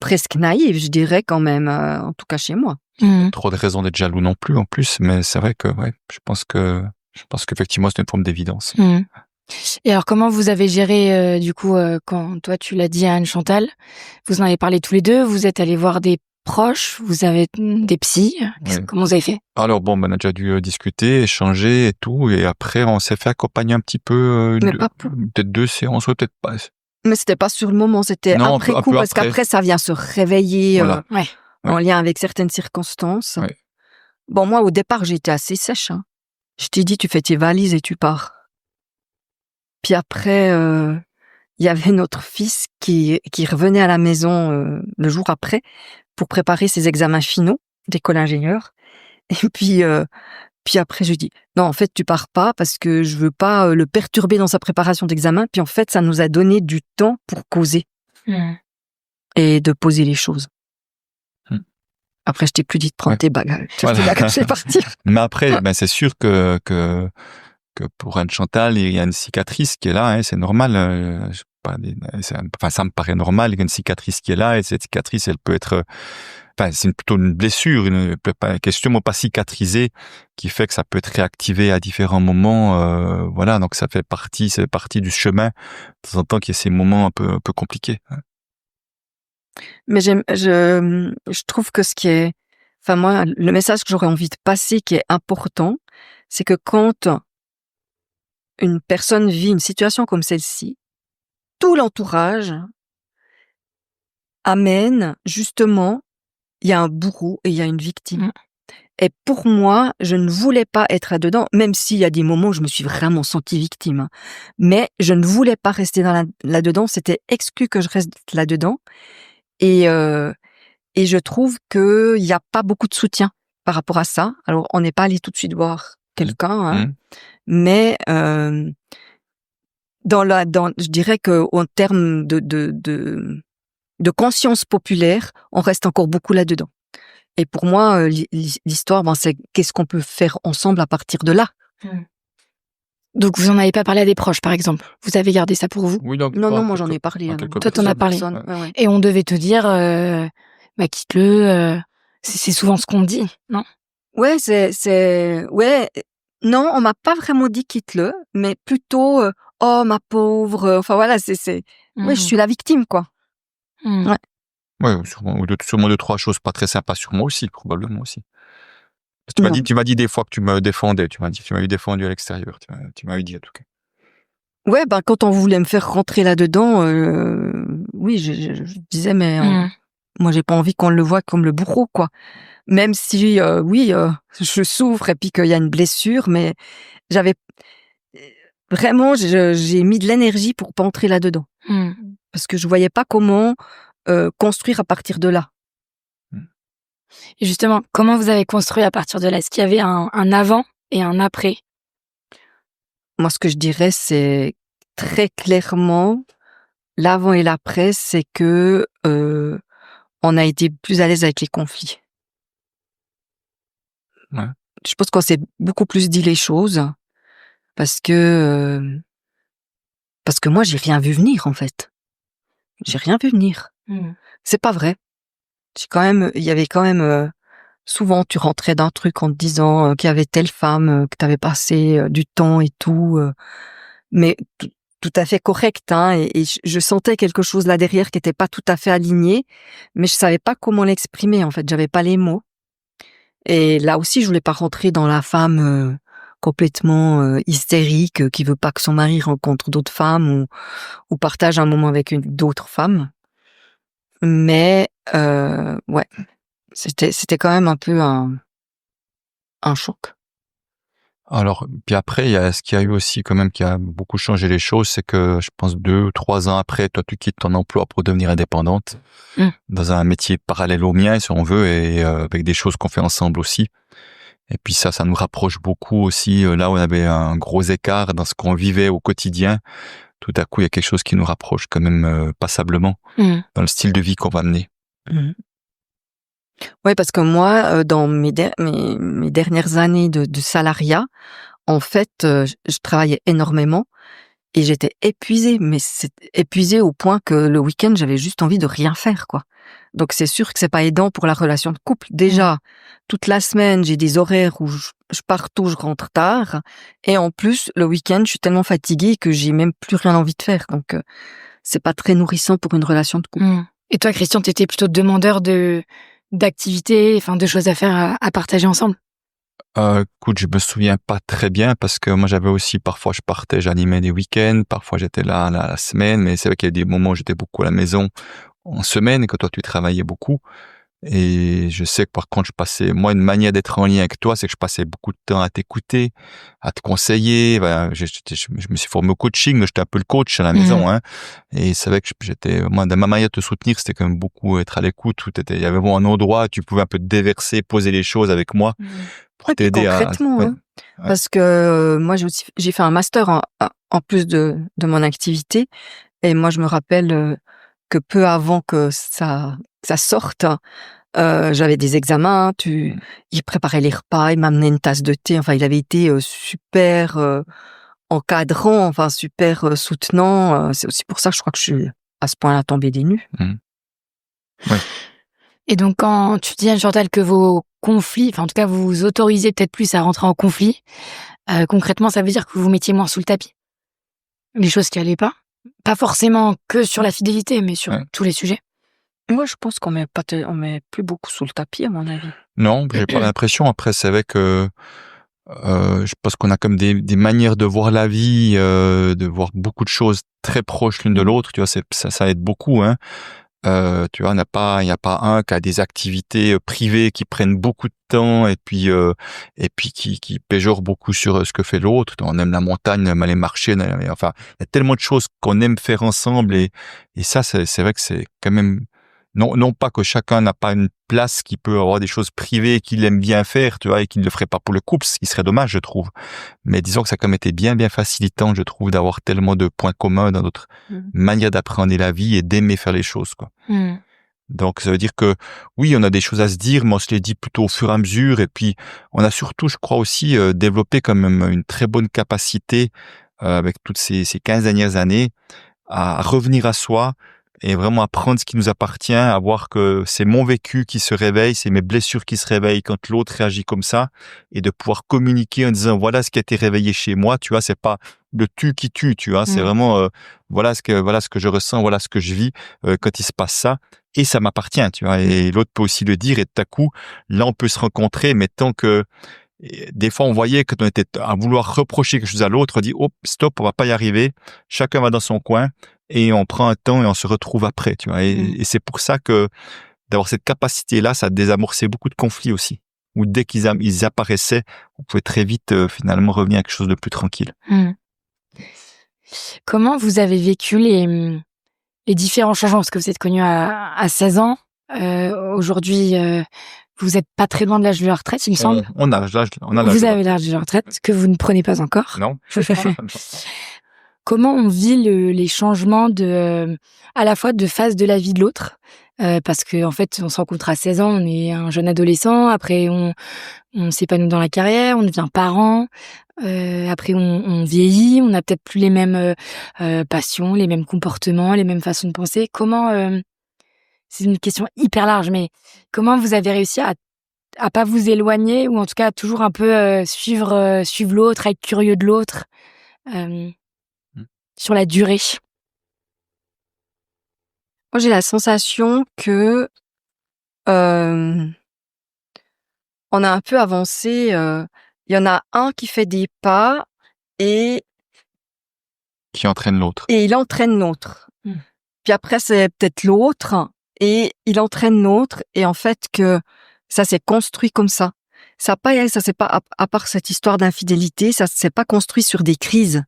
B: presque naïve, je dirais quand même, en tout cas chez moi.
A: Mhm.
C: trop de raisons d'être jaloux non plus, en plus. Mais c'est vrai que, ouais, je pense qu'effectivement, c'est une forme d'évidence.
A: Mhm. Et alors, comment vous avez géré, du coup, quand toi tu l'as dit à Anne-Chantal, vous en avez parlé tous les deux, vous êtes allés voir des proches, vous avez des psys,
C: Ouais.
A: comment vous avez fait?
C: Alors bon, on a déjà dû discuter, échanger et tout, et après on s'est fait accompagner un petit peu,
B: Mais pas pour-
C: peut-être 2 séances, ouais, peut-être pas.
B: Mais c'était pas sur le moment, c'était
C: Non,
B: après
C: un
B: coup,
C: peu
B: parce
C: après.
B: qu'après ça vient se réveiller
C: Voilà.
A: Ouais.
B: en lien avec certaines circonstances.
C: Ouais.
B: Bon, moi au départ j'étais assez sèche. Je t'ai dit, tu fais tes valises et tu pars. Puis après, il y avait notre fils qui revenait à la maison le jour après pour préparer ses examens finaux d'école ingénieur. Et puis après, je lui dis, non, en fait, tu pars pas parce que je veux pas le perturber dans sa préparation d'examen. Puis en fait, ça nous a donné du temps pour causer
A: Mhm.
B: et de poser les choses.
C: Hmm.
B: Après, je t'ai plus dit de prendre
C: Ouais.
B: tes bagages. Je
C: Voilà.
B: t'ai bagages et partir.
C: Mais après, c'est sûr que pour Anne-Chantal, il y a une cicatrice qui est là, c'est normal. Je sais pas, ça me paraît normal qu'il y a une cicatrice qui est là, et cette cicatrice, elle peut être, c'est plutôt une blessure, une question pas cicatrisée, qui fait que ça peut être réactivé à différents moments. Voilà, donc ça fait partie du chemin. De temps en temps, qu'il y a ces moments un peu compliqués.
B: Mais je trouve que enfin moi, le message que j'aurais envie de passer qui est important, c'est que quand une personne vit une situation comme celle-ci, tout l'entourage amène justement, il y a un bourreau et il y a une victime.
A: Mm.
B: Et pour moi, je ne voulais pas être là-dedans, même s'il y a des moments où je me suis vraiment sentie victime. Mais je ne voulais pas rester là-dedans, c'était exclu que je reste là-dedans. Et je trouve qu'il n'y a pas beaucoup de soutien par rapport à ça. Alors, on n'est pas allé tout de suite voir quelqu'un, mais je dirais que en termes de conscience populaire, on reste encore beaucoup là-dedans. Et pour moi, l'histoire, c'est qu'est-ce qu'on peut faire ensemble à partir de là.
A: Donc, vous en avez pas parlé à des proches, par exemple? Vous avez gardé ça pour vous?
C: Oui, donc,
B: Non, moi j'en ai parlé.
A: Toi, t'en as parlé.
B: Ouais.
A: Et on devait te dire, quitte-le, c'est souvent ce qu'on dit, non?
B: Ouais, ouais. Non, on m'a pas vraiment dit quitte-le, mais plutôt, oh ma pauvre. Enfin voilà, ouais, je suis la victime, quoi.
A: Mhm.
B: Ouais.
C: Ouais, sûrement 2-3 choses pas très sympas sur moi aussi, probablement aussi.
B: Non.
C: Tu m'as dit des fois que tu me défendais, tu m'avais défendu à l'extérieur, tu m'avais dit en tout cas.
B: Ouais, quand on voulait me faire rentrer là-dedans, oui, je disais, mais moi j'ai pas envie qu'on le voie comme le bourreau, quoi. Même si, oui, je souffre et puis qu'il y a une blessure, mais j'avais vraiment, j'ai mis de l'énergie pour pas entrer là-dedans. Parce que je voyais pas comment construire à partir de là.
A: Et justement, comment vous avez construit à partir de là? Est-ce qu'il y avait un avant et un après?
B: Moi, ce que je dirais, c'est très clairement, l'avant et l'après, c'est que on a été plus à l'aise avec les conflits.
C: Ouais.
B: Je pense qu'on s'est beaucoup plus dit les choses parce que moi, j'ai rien vu venir, en fait. j'ai rien vu venir. C'est pas vrai. Il y avait quand même, souvent tu rentrais d'un truc en te disant qu'il y avait telle femme, que t'avais passé du temps et tout, mais tout à fait correct, hein, et je sentais quelque chose là derrière qui était pas tout à fait aligné, mais je savais pas comment l'exprimer, en fait, j'avais pas les mots. Et là aussi, je voulais pas rentrer dans la femme complètement hystérique, qui veut pas que son mari rencontre d'autres femmes ou partage un moment avec d'autres femmes. Mais ouais, c'était quand même un peu un choc.
C: Alors, puis après, il y a ce qu'il y a eu aussi quand même qui a beaucoup changé les choses, c'est que je pense 2 ou 3 ans après, toi, tu quittes ton emploi pour devenir indépendante dans un métier parallèle au mien, si on veut, et avec des choses qu'on fait ensemble aussi. Et puis ça nous rapproche beaucoup aussi. Là où on avait un gros écart dans ce qu'on vivait au quotidien, tout à coup, il y a quelque chose qui nous rapproche quand même passablement dans le style de vie qu'on va mener.
B: Ouais, parce que moi, dans mes dernières années de salariat, en fait, je travaillais énormément et j'étais épuisée, mais épuisée au point que le week-end, j'avais juste envie de rien faire, quoi. Donc c'est sûr que c'est pas aidant pour la relation de couple. Déjà, toute la semaine, j'ai des horaires où je pars tôt, je rentre tard, et en plus, le week-end, je suis tellement fatiguée que j'ai même plus rien envie de faire. Donc c'est pas très nourrissant pour une relation de couple.
A: Et toi, Christian, t'étais plutôt demandeur d'activités, enfin de choses à faire à partager ensemble?
C: Écoute, je me souviens pas très bien parce que moi j'avais aussi, parfois je partais, j'animais des week-ends, parfois j'étais là la semaine, mais c'est vrai qu'il y a des moments où j'étais beaucoup à la maison en semaine et que toi tu travaillais beaucoup. Et je sais que par contre je passais, moi, une manière d'être en lien avec toi, c'est que je passais beaucoup de temps à t'écouter, à te conseiller. Voilà, je me suis formé au coaching, mais j'étais un peu le coach à la maison, hein. Et c'est vrai que j'étais, moi, dans ma manière de te soutenir, c'était quand même beaucoup être à l'écoute. Il y avait vraiment un endroit où tu pouvais un peu te déverser, poser les choses avec moi pour t'aider
B: concrètement,
C: ouais,
B: hein. Parce que moi j'ai fait un master en plus de mon activité, et moi je me rappelle que peu avant que ça sorte, j'avais des examens, il préparait les repas, il m'amenait une tasse de thé, enfin il avait été super encadrant, enfin super soutenant. C'est aussi pour ça que je crois que je suis à ce point-là tombée des nues.
C: Ouais.
A: Et donc quand tu dis, Anne-Chantal, que vos conflits, enfin en tout cas vous vous autorisez peut-être plus à rentrer en conflit, concrètement ça veut dire que vous mettiez moins sous le tapis les choses qui allaient pas forcément que sur la fidélité, mais sur tous les sujets.
B: Moi, je pense qu'on met plus beaucoup sous le tapis, à mon avis.
C: Non, j'ai pas l'impression. Après, c'est vrai que je pense qu'on a comme des manières de voir la vie, de voir beaucoup de choses très proches l'une de l'autre. Tu vois, ça aide beaucoup, hein. Tu vois, il y a pas un qui a des activités privées qui prennent beaucoup de temps et puis qui péjorent beaucoup sur ce que fait l'autre. On aime la montagne, on aime aller marcher, enfin, il y a tellement de choses qu'on aime faire ensemble et ça, c'est vrai que c'est quand même, non pas que chacun n'a pas une place, qui peut avoir des choses privées qu'il aime bien faire, tu vois, et qu'il ne le ferait pas pour le couple, ce qui serait dommage, je trouve. Mais disons que ça a quand même été bien facilitant, je trouve, d'avoir tellement de points communs dans notre manière d'appréhender la vie et d'aimer faire les choses, quoi. Donc, ça veut dire que, oui, on a des choses à se dire, mais on se les dit plutôt au fur et à mesure. Et puis, on a surtout, je crois aussi, développé quand même une très bonne capacité, avec toutes ces 15 dernières années, à revenir à soi et vraiment à prendre ce qui nous appartient, à voir que c'est mon vécu qui se réveille, c'est mes blessures qui se réveillent quand l'autre réagit comme ça, et de pouvoir communiquer en disant voilà ce qui a été réveillé chez moi, tu vois, c'est pas le tu qui tue, tu vois, c'est vraiment voilà ce que je ressens, voilà ce que je vis quand il se passe ça, et ça m'appartient, tu vois, et l'autre peut aussi le dire, et tout à coup là on peut se rencontrer, mais tant que des fois, on voyait que on était à vouloir reprocher quelque chose à l'autre, on dit, oh, stop, on va pas y arriver. Chacun va dans son coin et on prend un temps et on se retrouve après, tu vois. Et c'est pour ça que d'avoir cette capacité-là, ça désamorçait beaucoup de conflits aussi. Ou dès qu'ils apparaissaient, on pouvait très vite, finalement, revenir à quelque chose de plus tranquille.
A: Comment vous avez vécu les différents changements? Parce que vous êtes connu à 16 ans. Aujourd'hui, vous êtes pas très loin de l'âge de la retraite, il me semble.
C: On a l'âge
A: vous avez l'âge de la retraite, que vous ne prenez pas encore.
C: Non.
A: Comment on vit les changements à la fois de phase de la vie de l'autre, parce que en fait, on se rencontre à 16 ans, on est un jeune adolescent, après on s'épanouit dans la carrière, on devient parent. Après, on vieillit, on n'a peut-être plus les mêmes passions, les mêmes comportements, les mêmes façons de penser. Comment c'est une question hyper large, mais comment vous avez réussi à pas vous éloigner ou en tout cas à toujours un peu suivre l'autre, être curieux de l'autre sur la durée?
B: Moi, j'ai la sensation que on a un peu avancé. Il y en a un qui fait des pas et
C: Qui entraîne l'autre.
B: il entraîne l'autre. Puis après, c'est peut-être l'autre et il entraîne l'autre. Et en fait, que ça s'est construit comme ça. Ça c'est pas à part cette histoire d'infidélité, ça s'est pas construit sur des crises.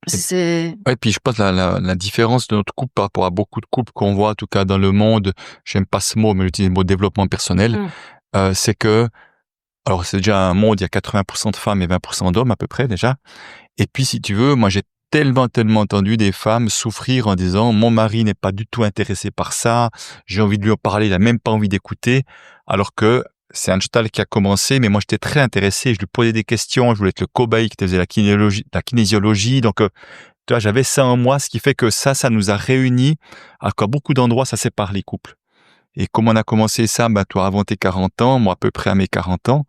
B: C'est
C: Ouais, puis je pense la différence de notre couple par rapport à beaucoup de couples qu'on voit, en tout cas dans le monde, j'aime pas ce mot, mais j'utilise le mot développement personnel, c'est que, alors c'est déjà un monde, il y a 80% de femmes et 20% d'hommes à peu près déjà. Et puis si tu veux, moi j'ai tellement entendu des femmes souffrir en disant mon mari n'est pas du tout intéressé par ça, j'ai envie de lui en parler, il a même pas envie d'écouter, alors que c'est Anne Chantal qui a commencé, mais moi j'étais très intéressé, je lui posais des questions, je voulais être le cobaye qui te faisait la kinésiologie, donc tu vois, j'avais ça en moi, ce qui fait que ça nous a réunis, alors qu'à beaucoup d'endroits ça sépare les couples. Et comme on a commencé ça, toi avant tes 40 ans, moi à peu près à mes 40 ans,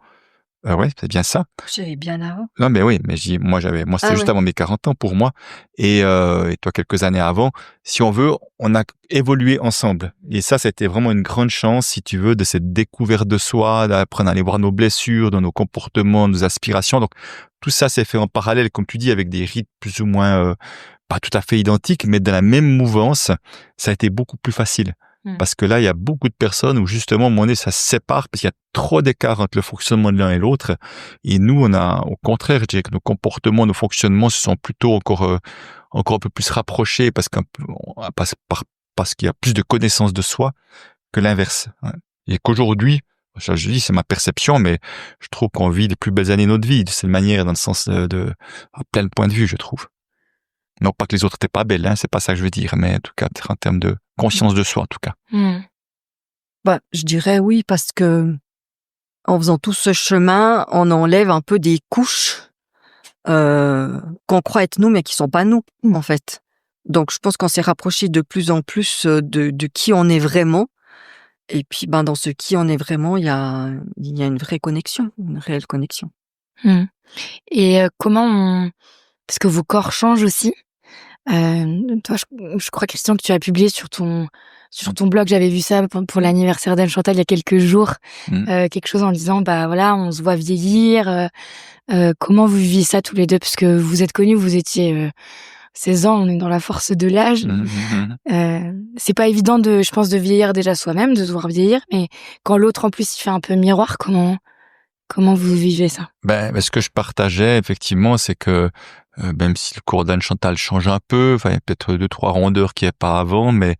C: ouais, c'est bien ça.
B: j'avais bien avant.
C: Non, mais oui, mais moi c'était juste avant mes 40 ans pour moi. Et toi, quelques années avant. Si on veut, on a évolué ensemble. Et ça, c'était vraiment une grande chance, si tu veux, de cette découverte de soi, d'apprendre à aller voir nos blessures, dans nos comportements, nos aspirations. Donc, tout ça s'est fait en parallèle, comme tu dis, avec des rythmes plus ou moins, pas tout à fait identiques, mais dans la même mouvance. Ça a été beaucoup plus facile. Parce que là, il y a beaucoup de personnes où justement, à un moment donné, ça se sépare parce qu'il y a trop d'écart entre le fonctionnement de l'un et l'autre. Et nous, on a, au contraire, je dirais que nos comportements, nos fonctionnements se sont plutôt encore un peu plus rapprochés parce qu'il y a plus de connaissance de soi que l'inverse. Et qu'aujourd'hui, je dis, c'est ma perception, mais je trouve qu'on vit les plus belles années de notre vie, de cette manière, dans le sens à plein de points de vue, je trouve. Non pas que les autres étaient pas belles, c'est pas ça que je veux dire, mais en tout cas, en termes de conscience de soi, en tout cas.
B: Je dirais oui, parce que en faisant tout ce chemin, on enlève un peu des couches qu'on croit être nous, mais qui sont pas nous, en fait. Donc, je pense qu'on s'est rapproché de plus en plus de qui on est vraiment. Et puis, dans ce qui on est vraiment, il y a une vraie connexion, une réelle connexion.
A: Et comment parce que vos corps changent aussi. Toi, je crois, Christian, que tu as publié sur ton blog, j'avais vu ça pour l'anniversaire d'Anne Chantal il y a quelques jours, quelque chose en disant, voilà, on se voit vieillir. Comment vous viviez ça tous les deux? Parce que vous êtes connus, vous étiez 16 ans, on est dans la force de l'âge. C'est pas évident je pense, de vieillir déjà soi-même, de se voir vieillir, mais quand l'autre en plus il fait un peu miroir, comment vous vivez ça?
C: Ce que je partageais effectivement, c'est que même si le cours d'Anne Chantal change un peu, il y a peut-être 2-3 rondeurs qu'il n'y avait pas avant, mais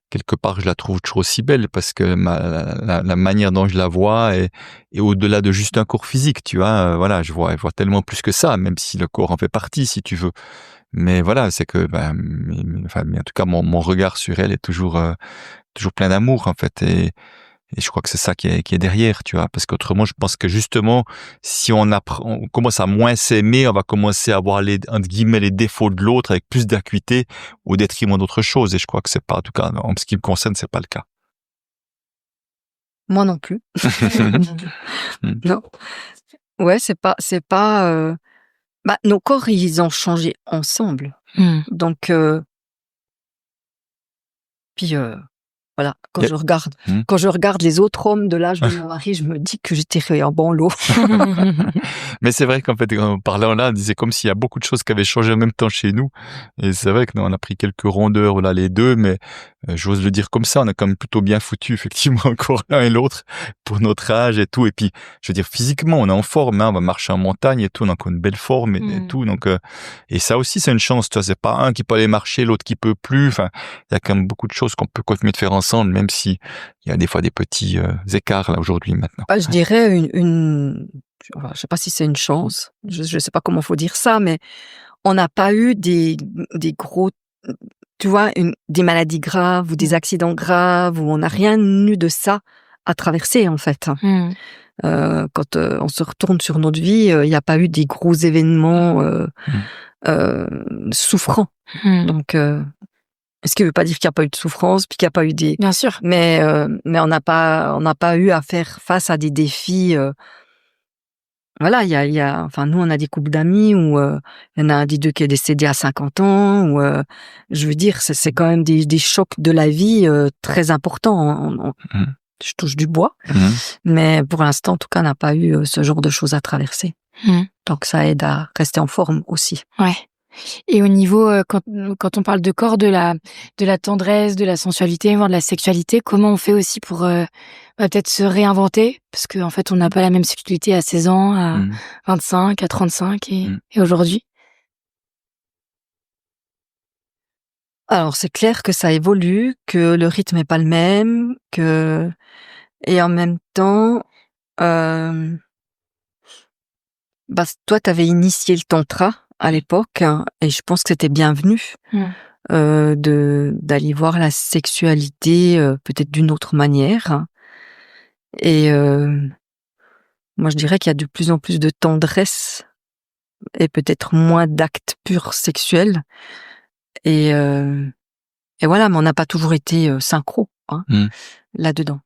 C: quelque part je la trouve toujours aussi belle parce que la manière dont je la vois est au-delà de juste un cours physique, tu vois. Je vois tellement plus que ça, même si le corps en fait partie, si tu veux. Mais voilà, c'est que, mais en tout cas, mon regard sur elle est toujours plein d'amour en fait. Et je crois que c'est ça qui est derrière, tu vois, parce qu'autrement, je pense que justement, si on commence à moins s'aimer, on va commencer à voir entre guillemets, les défauts de l'autre avec plus d'acuité au détriment d'autres choses. Et je crois que c'est pas, en tout cas, en ce qui me concerne, c'est pas le cas.
B: Moi non plus. Non. Ouais, c'est pas, nos corps, ils ont changé ensemble. Donc, puis, voilà, quand je regarde les autres hommes de l'âge de mon mari, je me dis que j'étais en banlieue.
C: Mais c'est vrai qu'en fait, en parlant là, on disait comme s'il y a beaucoup de choses qui avaient changé en même temps chez nous. Et c'est vrai que nous, on a pris quelques rondeurs, les deux, mais j'ose le dire comme ça, on a quand même plutôt bien foutu, effectivement, encore l'un et l'autre pour notre âge et tout. Et puis, je veux dire, physiquement, on est en forme, on va marcher en montagne et tout, on a encore une belle forme et tout. Donc, et ça aussi, c'est une chance, tu vois, c'est pas un qui peut aller marcher, l'autre qui peut plus. Enfin, il y a quand même beaucoup de choses qu'on peut continuer de faire ensemble, même si il y a des fois des petits écarts là aujourd'hui maintenant.
B: Je dirais je sais pas si c'est une chance, je sais pas comment faut dire ça, mais on n'a pas eu des gros, tu vois, des maladies graves ou des accidents graves, ou on n'a rien eu de ça à traverser en fait. quand on se retourne sur notre vie, il n'y a pas eu des gros événements souffrants. Donc, ce qui ne veut pas dire qu'il n'y a pas eu de souffrance, puis qu'il n'y a pas eu des...
A: Bien sûr.
B: Mais on n'a pas eu à faire face à des défis. Voilà, enfin, nous, on a des couples d'amis où il y en a un des deux qui est décédé à 50 ans. Ou, je veux dire, c'est quand même des chocs de la vie très importants. Je touche du bois, mais pour l'instant, en tout cas, on n'a pas eu ce genre de choses à traverser. Donc, ça aide à rester en forme aussi.
A: Ouais. Et au niveau, quand on parle de corps, de la tendresse, de la sensualité, voire de la sexualité, comment on fait aussi pour peut-être se réinventer? Parce qu'en fait, on n'a pas la même sexualité à 16 ans, à 25, à 35 et aujourd'hui.
B: Alors, c'est clair que ça évolue, que le rythme est pas le même, et en même temps, toi, t'avais initié le tantra à l'époque, hein, et je pense que c'était bienvenu d'aller voir la sexualité peut-être d'une autre manière. Hein. Et moi, je dirais qu'il y a de plus en plus de tendresse et peut-être moins d'actes purs sexuels. Et voilà, mais on n'a pas toujours été synchro là-dedans.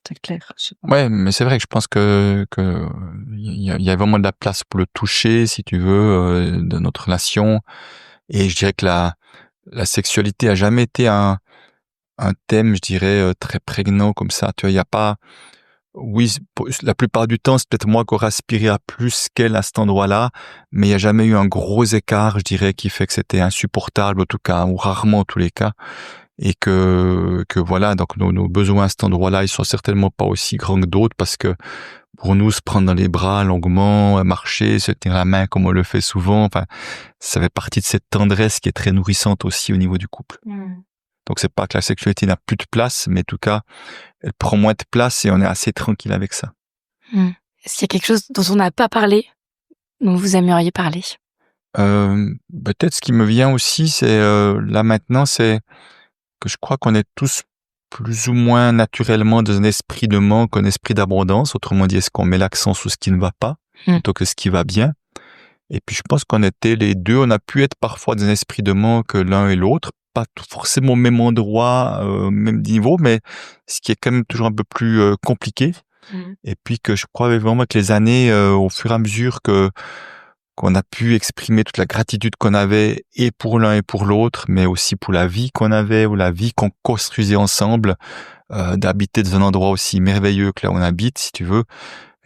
B: C'est clair.
C: Ouais, mais c'est vrai que je pense que il y a vraiment de la place pour le toucher, si tu veux, dans notre relation. Et je dirais que la sexualité a jamais été un thème, je dirais, très prégnant comme ça. Tu vois, il y a pas. Oui, la plupart du temps, c'est peut-être moi qui aurais aspiré à plus qu'elle à cet endroit-là, mais il n'y a jamais eu un gros écart, je dirais, qui fait que c'était insupportable, en tout cas, ou rarement en tous les cas. Et que voilà, donc nos besoins à cet endroit-là, ils sont certainement pas aussi grands que d'autres, parce que pour nous, se prendre dans les bras longuement, marcher, se tenir la main comme on le fait souvent, enfin, ça fait partie de cette tendresse qui est très nourrissante aussi au niveau du couple. Donc c'est pas que la sexualité n'a plus de place, mais en tout cas, elle prend moins de place et on est assez tranquille avec ça.
A: Est-ce qu'il y a quelque chose dont on n'a pas parlé, dont vous aimeriez parler?
C: Peut-être ce qui me vient aussi, c'est là maintenant, c'est que je crois qu'on est tous plus ou moins naturellement dans un esprit de manque, un esprit d'abondance. Autrement dit, est-ce qu'on met l'accent sur ce qui ne va pas plutôt que ce qui va bien? Et puis je pense qu'on était les deux, on a pu être parfois dans un esprit de manque l'un et l'autre, pas forcément au même endroit, même niveau, mais ce qui est quand même toujours un peu plus compliqué. Et puis que je crois vraiment que les années, au fur et à mesure qu'on a pu exprimer toute la gratitude qu'on avait et pour l'un et pour l'autre, mais aussi pour la vie qu'on avait ou la vie qu'on construisait ensemble, d'habiter dans un endroit aussi merveilleux que là où on habite, si tu veux,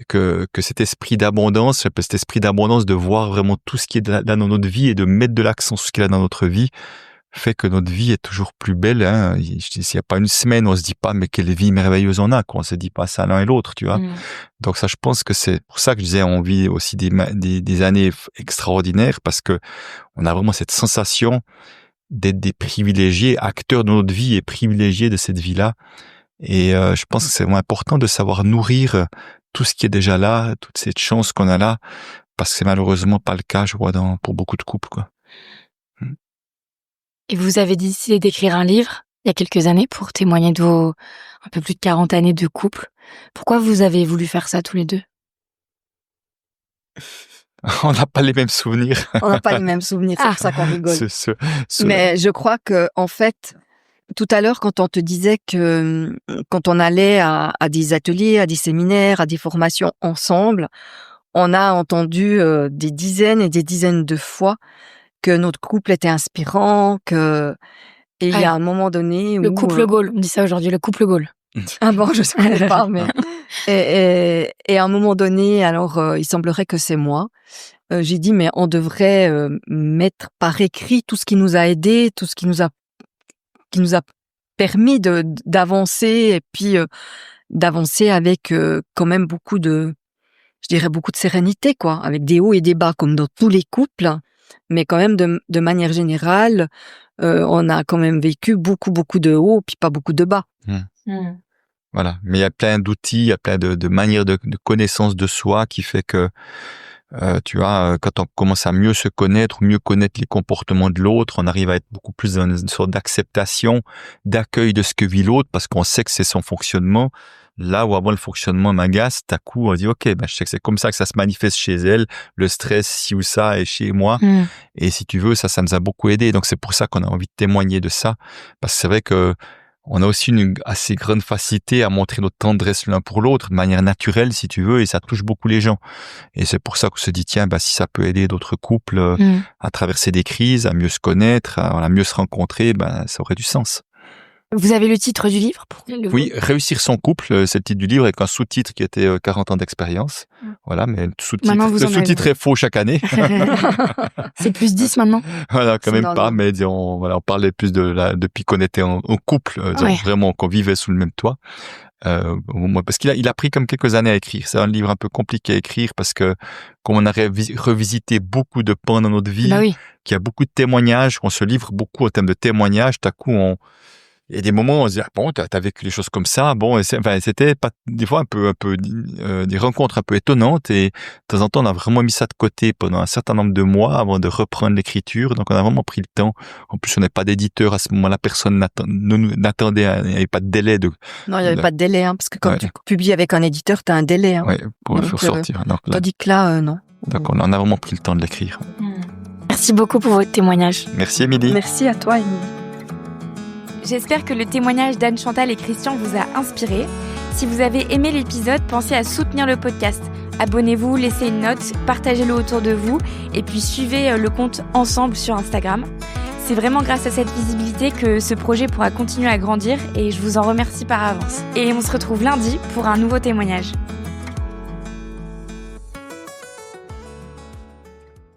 C: que cet esprit d'abondance, cet esprit d'abondance de voir vraiment tout ce qui est là dans notre vie et de mettre de l'accent sur ce qui est là dans notre vie, fait que notre vie est toujours plus belle. Hein. S'il n'y a pas une semaine, on se dit pas mais quelle vie merveilleuse on a, qu'on se dit pas ça l'un et l'autre, tu vois. Donc ça, je pense que c'est pour ça que je disais, on vit aussi des années extraordinaires, parce que on a vraiment cette sensation d'être des privilégiés, acteurs de notre vie et privilégiés de cette vie-là. Et je pense que c'est vraiment important de savoir nourrir tout ce qui est déjà là, toute cette chance qu'on a là, parce que c'est malheureusement pas le cas, je vois, pour beaucoup de couples, quoi.
A: Et vous avez décidé d'écrire un livre il y a quelques années pour témoigner de vos un peu plus de 40 années de couple. Pourquoi vous avez voulu faire ça tous les deux?
C: On n'a pas les mêmes souvenirs.
B: On n'a pas les mêmes souvenirs, c'est pour ça qu'on rigole. Mais je crois que, en fait, tout à l'heure, quand on te disait que quand on allait à des ateliers, à des séminaires, à des formations ensemble, on a entendu des dizaines et des dizaines de fois que notre couple était inspirant, et il y a un moment donné où...
A: Le couple Gaulle, on dit ça aujourd'hui, le couple Gaulle.
B: Ah bon, je ne sais pas, mais... Et à un moment donné, alors il semblerait que c'est moi, j'ai dit, mais on devrait mettre par écrit tout ce qui nous a aidés, tout ce qui nous a permis d'avancer, et puis d'avancer avec quand même beaucoup de sérénité, quoi, avec des hauts et des bas, comme dans tous les couples, mais quand même de manière générale, on a quand même vécu beaucoup de hauts, puis pas beaucoup de bas.
C: Voilà, mais il y a plein d'outils, il y a plein de manières de connaissance de soi qui fait que tu vois, quand on commence à mieux se connaître, mieux connaître les comportements de l'autre, on arrive à être beaucoup plus dans une sorte d'acceptation, d'accueil de ce que vit l'autre, parce qu'on sait que c'est son fonctionnement. là où avant le fonctionnement m'agace, à coup on dit ok, je sais que c'est comme ça que ça se manifeste chez elle, le stress ci ou ça est chez moi, et si tu veux ça nous a beaucoup aidé. Donc c'est pour ça qu'on a envie de témoigner de ça, parce que c'est vrai que on a aussi une assez grande facilité à montrer notre tendresse l'un pour l'autre de manière naturelle, si tu veux, et ça touche beaucoup les gens. Et c'est pour ça qu'on se dit, tiens, si ça peut aider d'autres couples à traverser des crises, à mieux se connaître, à mieux se rencontrer, ça aurait du sens.
A: Vous avez le titre du livre pour
C: Oui, Réussir son couple, c'est le titre du livre avec un sous-titre qui était 40 ans d'expérience. Voilà, mais le sous-titre est faux chaque année.
A: C'est plus 10 maintenant.
C: Voilà, quand même pas, mais disons, on parlait plus depuis qu'on était en couple, vraiment qu'on vivait sous le même toit. Parce qu'il a pris comme quelques années à écrire. C'est un livre un peu compliqué à écrire parce que comme on a revisité beaucoup de pans dans notre vie, qu'il y a beaucoup de témoignages, qu'on se livre beaucoup au thème de témoignages, tout à coup il y a des moments où on se dit t'as vécu des choses comme ça, c'était pas des fois un peu des rencontres un peu étonnantes, et de temps en temps on a vraiment mis ça de côté pendant un certain nombre de mois avant de reprendre l'écriture. Donc on a vraiment pris le temps. En plus on n'est pas d'éditeur à ce moment-là, personne n'attendait, il n'y avait pas de délai
B: non, il n'y avait pas de délai, parce que quand tu publies avec un éditeur, tu as un délai.
C: Pour le faire sortir.
B: Tandis que là, non.
C: Donc on a vraiment pris le temps de l'écrire.
A: Merci beaucoup pour votre témoignage.
C: Merci Émilie.
B: Merci à toi Émilie.
A: J'espère que le témoignage d'Anne Chantal et Christian vous a inspiré. Si vous avez aimé l'épisode, pensez à soutenir le podcast. Abonnez-vous, laissez une note, partagez-le autour de vous et puis suivez le compte Ensemble sur Instagram. C'est vraiment grâce à cette visibilité que ce projet pourra continuer à grandir et je vous en remercie par avance. Et on se retrouve lundi pour un nouveau témoignage.